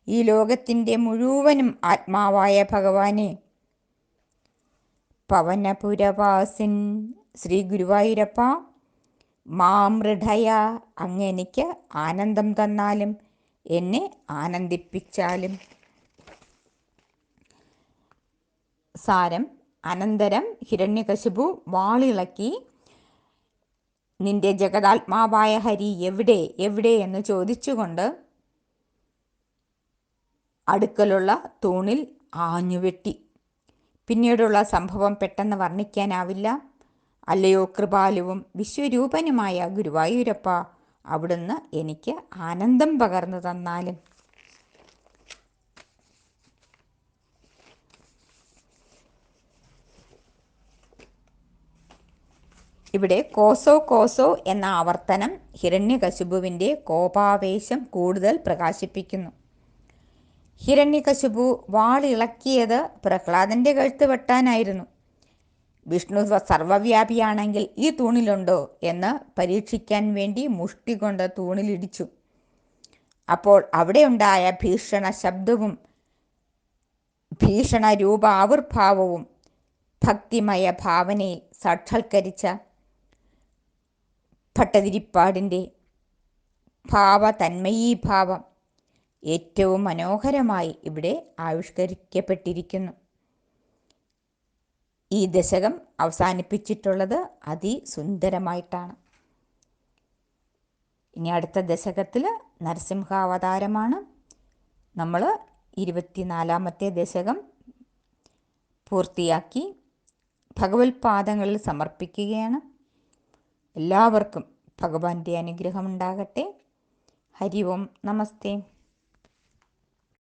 S1: ഈ ലോകത്തിൻ്റെ മുഴുവനും ആത്മാവായ ഭഗവാനെ. പവനപുരവാസിൻ, ശ്രീ ഗുരുവായൂരപ്പ, മാമൃഢയ, അങ്ങെനിക്ക് ആനന്ദം തന്നാലും, എന്നെ ആനന്ദിപ്പിച്ചാലും. സാരം: അനന്തരം ഹിരണ്യകശിപു വാളിളക്കി നിന്റെ ജഗതാത്മാവായ ഹരി എവിടെ എവിടെ എന്ന് ചോദിച്ചുകൊണ്ട് അടുക്കലുള്ള തൂണിൽ ആഞ്ഞുവെട്ടി. പിന്നീടുള്ള സംഭവം പെട്ടെന്ന് വർണ്ണിക്കാനാവില്ല. അല്ലയോ കൃപാലുവും വിശ്വരൂപനുമായ ഗുരുവായൂരപ്പ, അവിടുന്ന് എനിക്ക് ആനന്ദം പകർന്നു തന്നാലും. ഇവിടെ കോസോ കോസോ എന്ന ആവർത്തനം ഹിരണ്യകശിപുവിൻ്റെ കോപാവേശം കൂടുതൽ പ്രകാശിപ്പിക്കുന്നു. ഹിരണ്യകശിപു വാളിളക്കിയത് പ്രഹ്ലാദൻ്റെ കഴുത്ത് വെട്ടാനായിരുന്നു. വിഷ്ണു സർവ്വവ്യാപിയാണെങ്കിൽ ഈ തൂണിലുണ്ടോ എന്ന് പരീക്ഷിക്കാൻ വേണ്ടി മുഷ്ടി കൊണ്ട് തൂണിലിടിച്ചു. അപ്പോൾ അവിടെയുണ്ടായ ഭീഷണ ശബ്ദവും ഭീഷണ രൂപാവിർഭാവവും ഭക്തിമയ ഭാവനയിൽ സാക്ഷാത്കരിച്ച ഭട്ടതിരിപ്പാടിൻ്റെ ഭാവതന്മയീഭാവം ഏറ്റവും മനോഹരമായി ഇവിടെ ആവിഷ്കരിക്കപ്പെട്ടിരിക്കുന്നു. ഈ ദശകം അവസാനിപ്പിച്ചിട്ടുള്ളത് അതിസുന്ദരമായിട്ടാണ്. ഇനി അടുത്ത ദശകത്തിൽ നരസിംഹാവതാരമാണ്. നമ്മൾ 24-ാമത്തെ ദശകം പൂർത്തിയാക്കി ഭഗവത് പാദങ്ങളിൽ സമർപ്പിക്കുകയാണ്. എല്ലാവർക്കും ഭഗവാന്റെ അനുഗ്രഹം ഉണ്ടാകട്ടെ. ഹരി ഓം നമസ്തേ.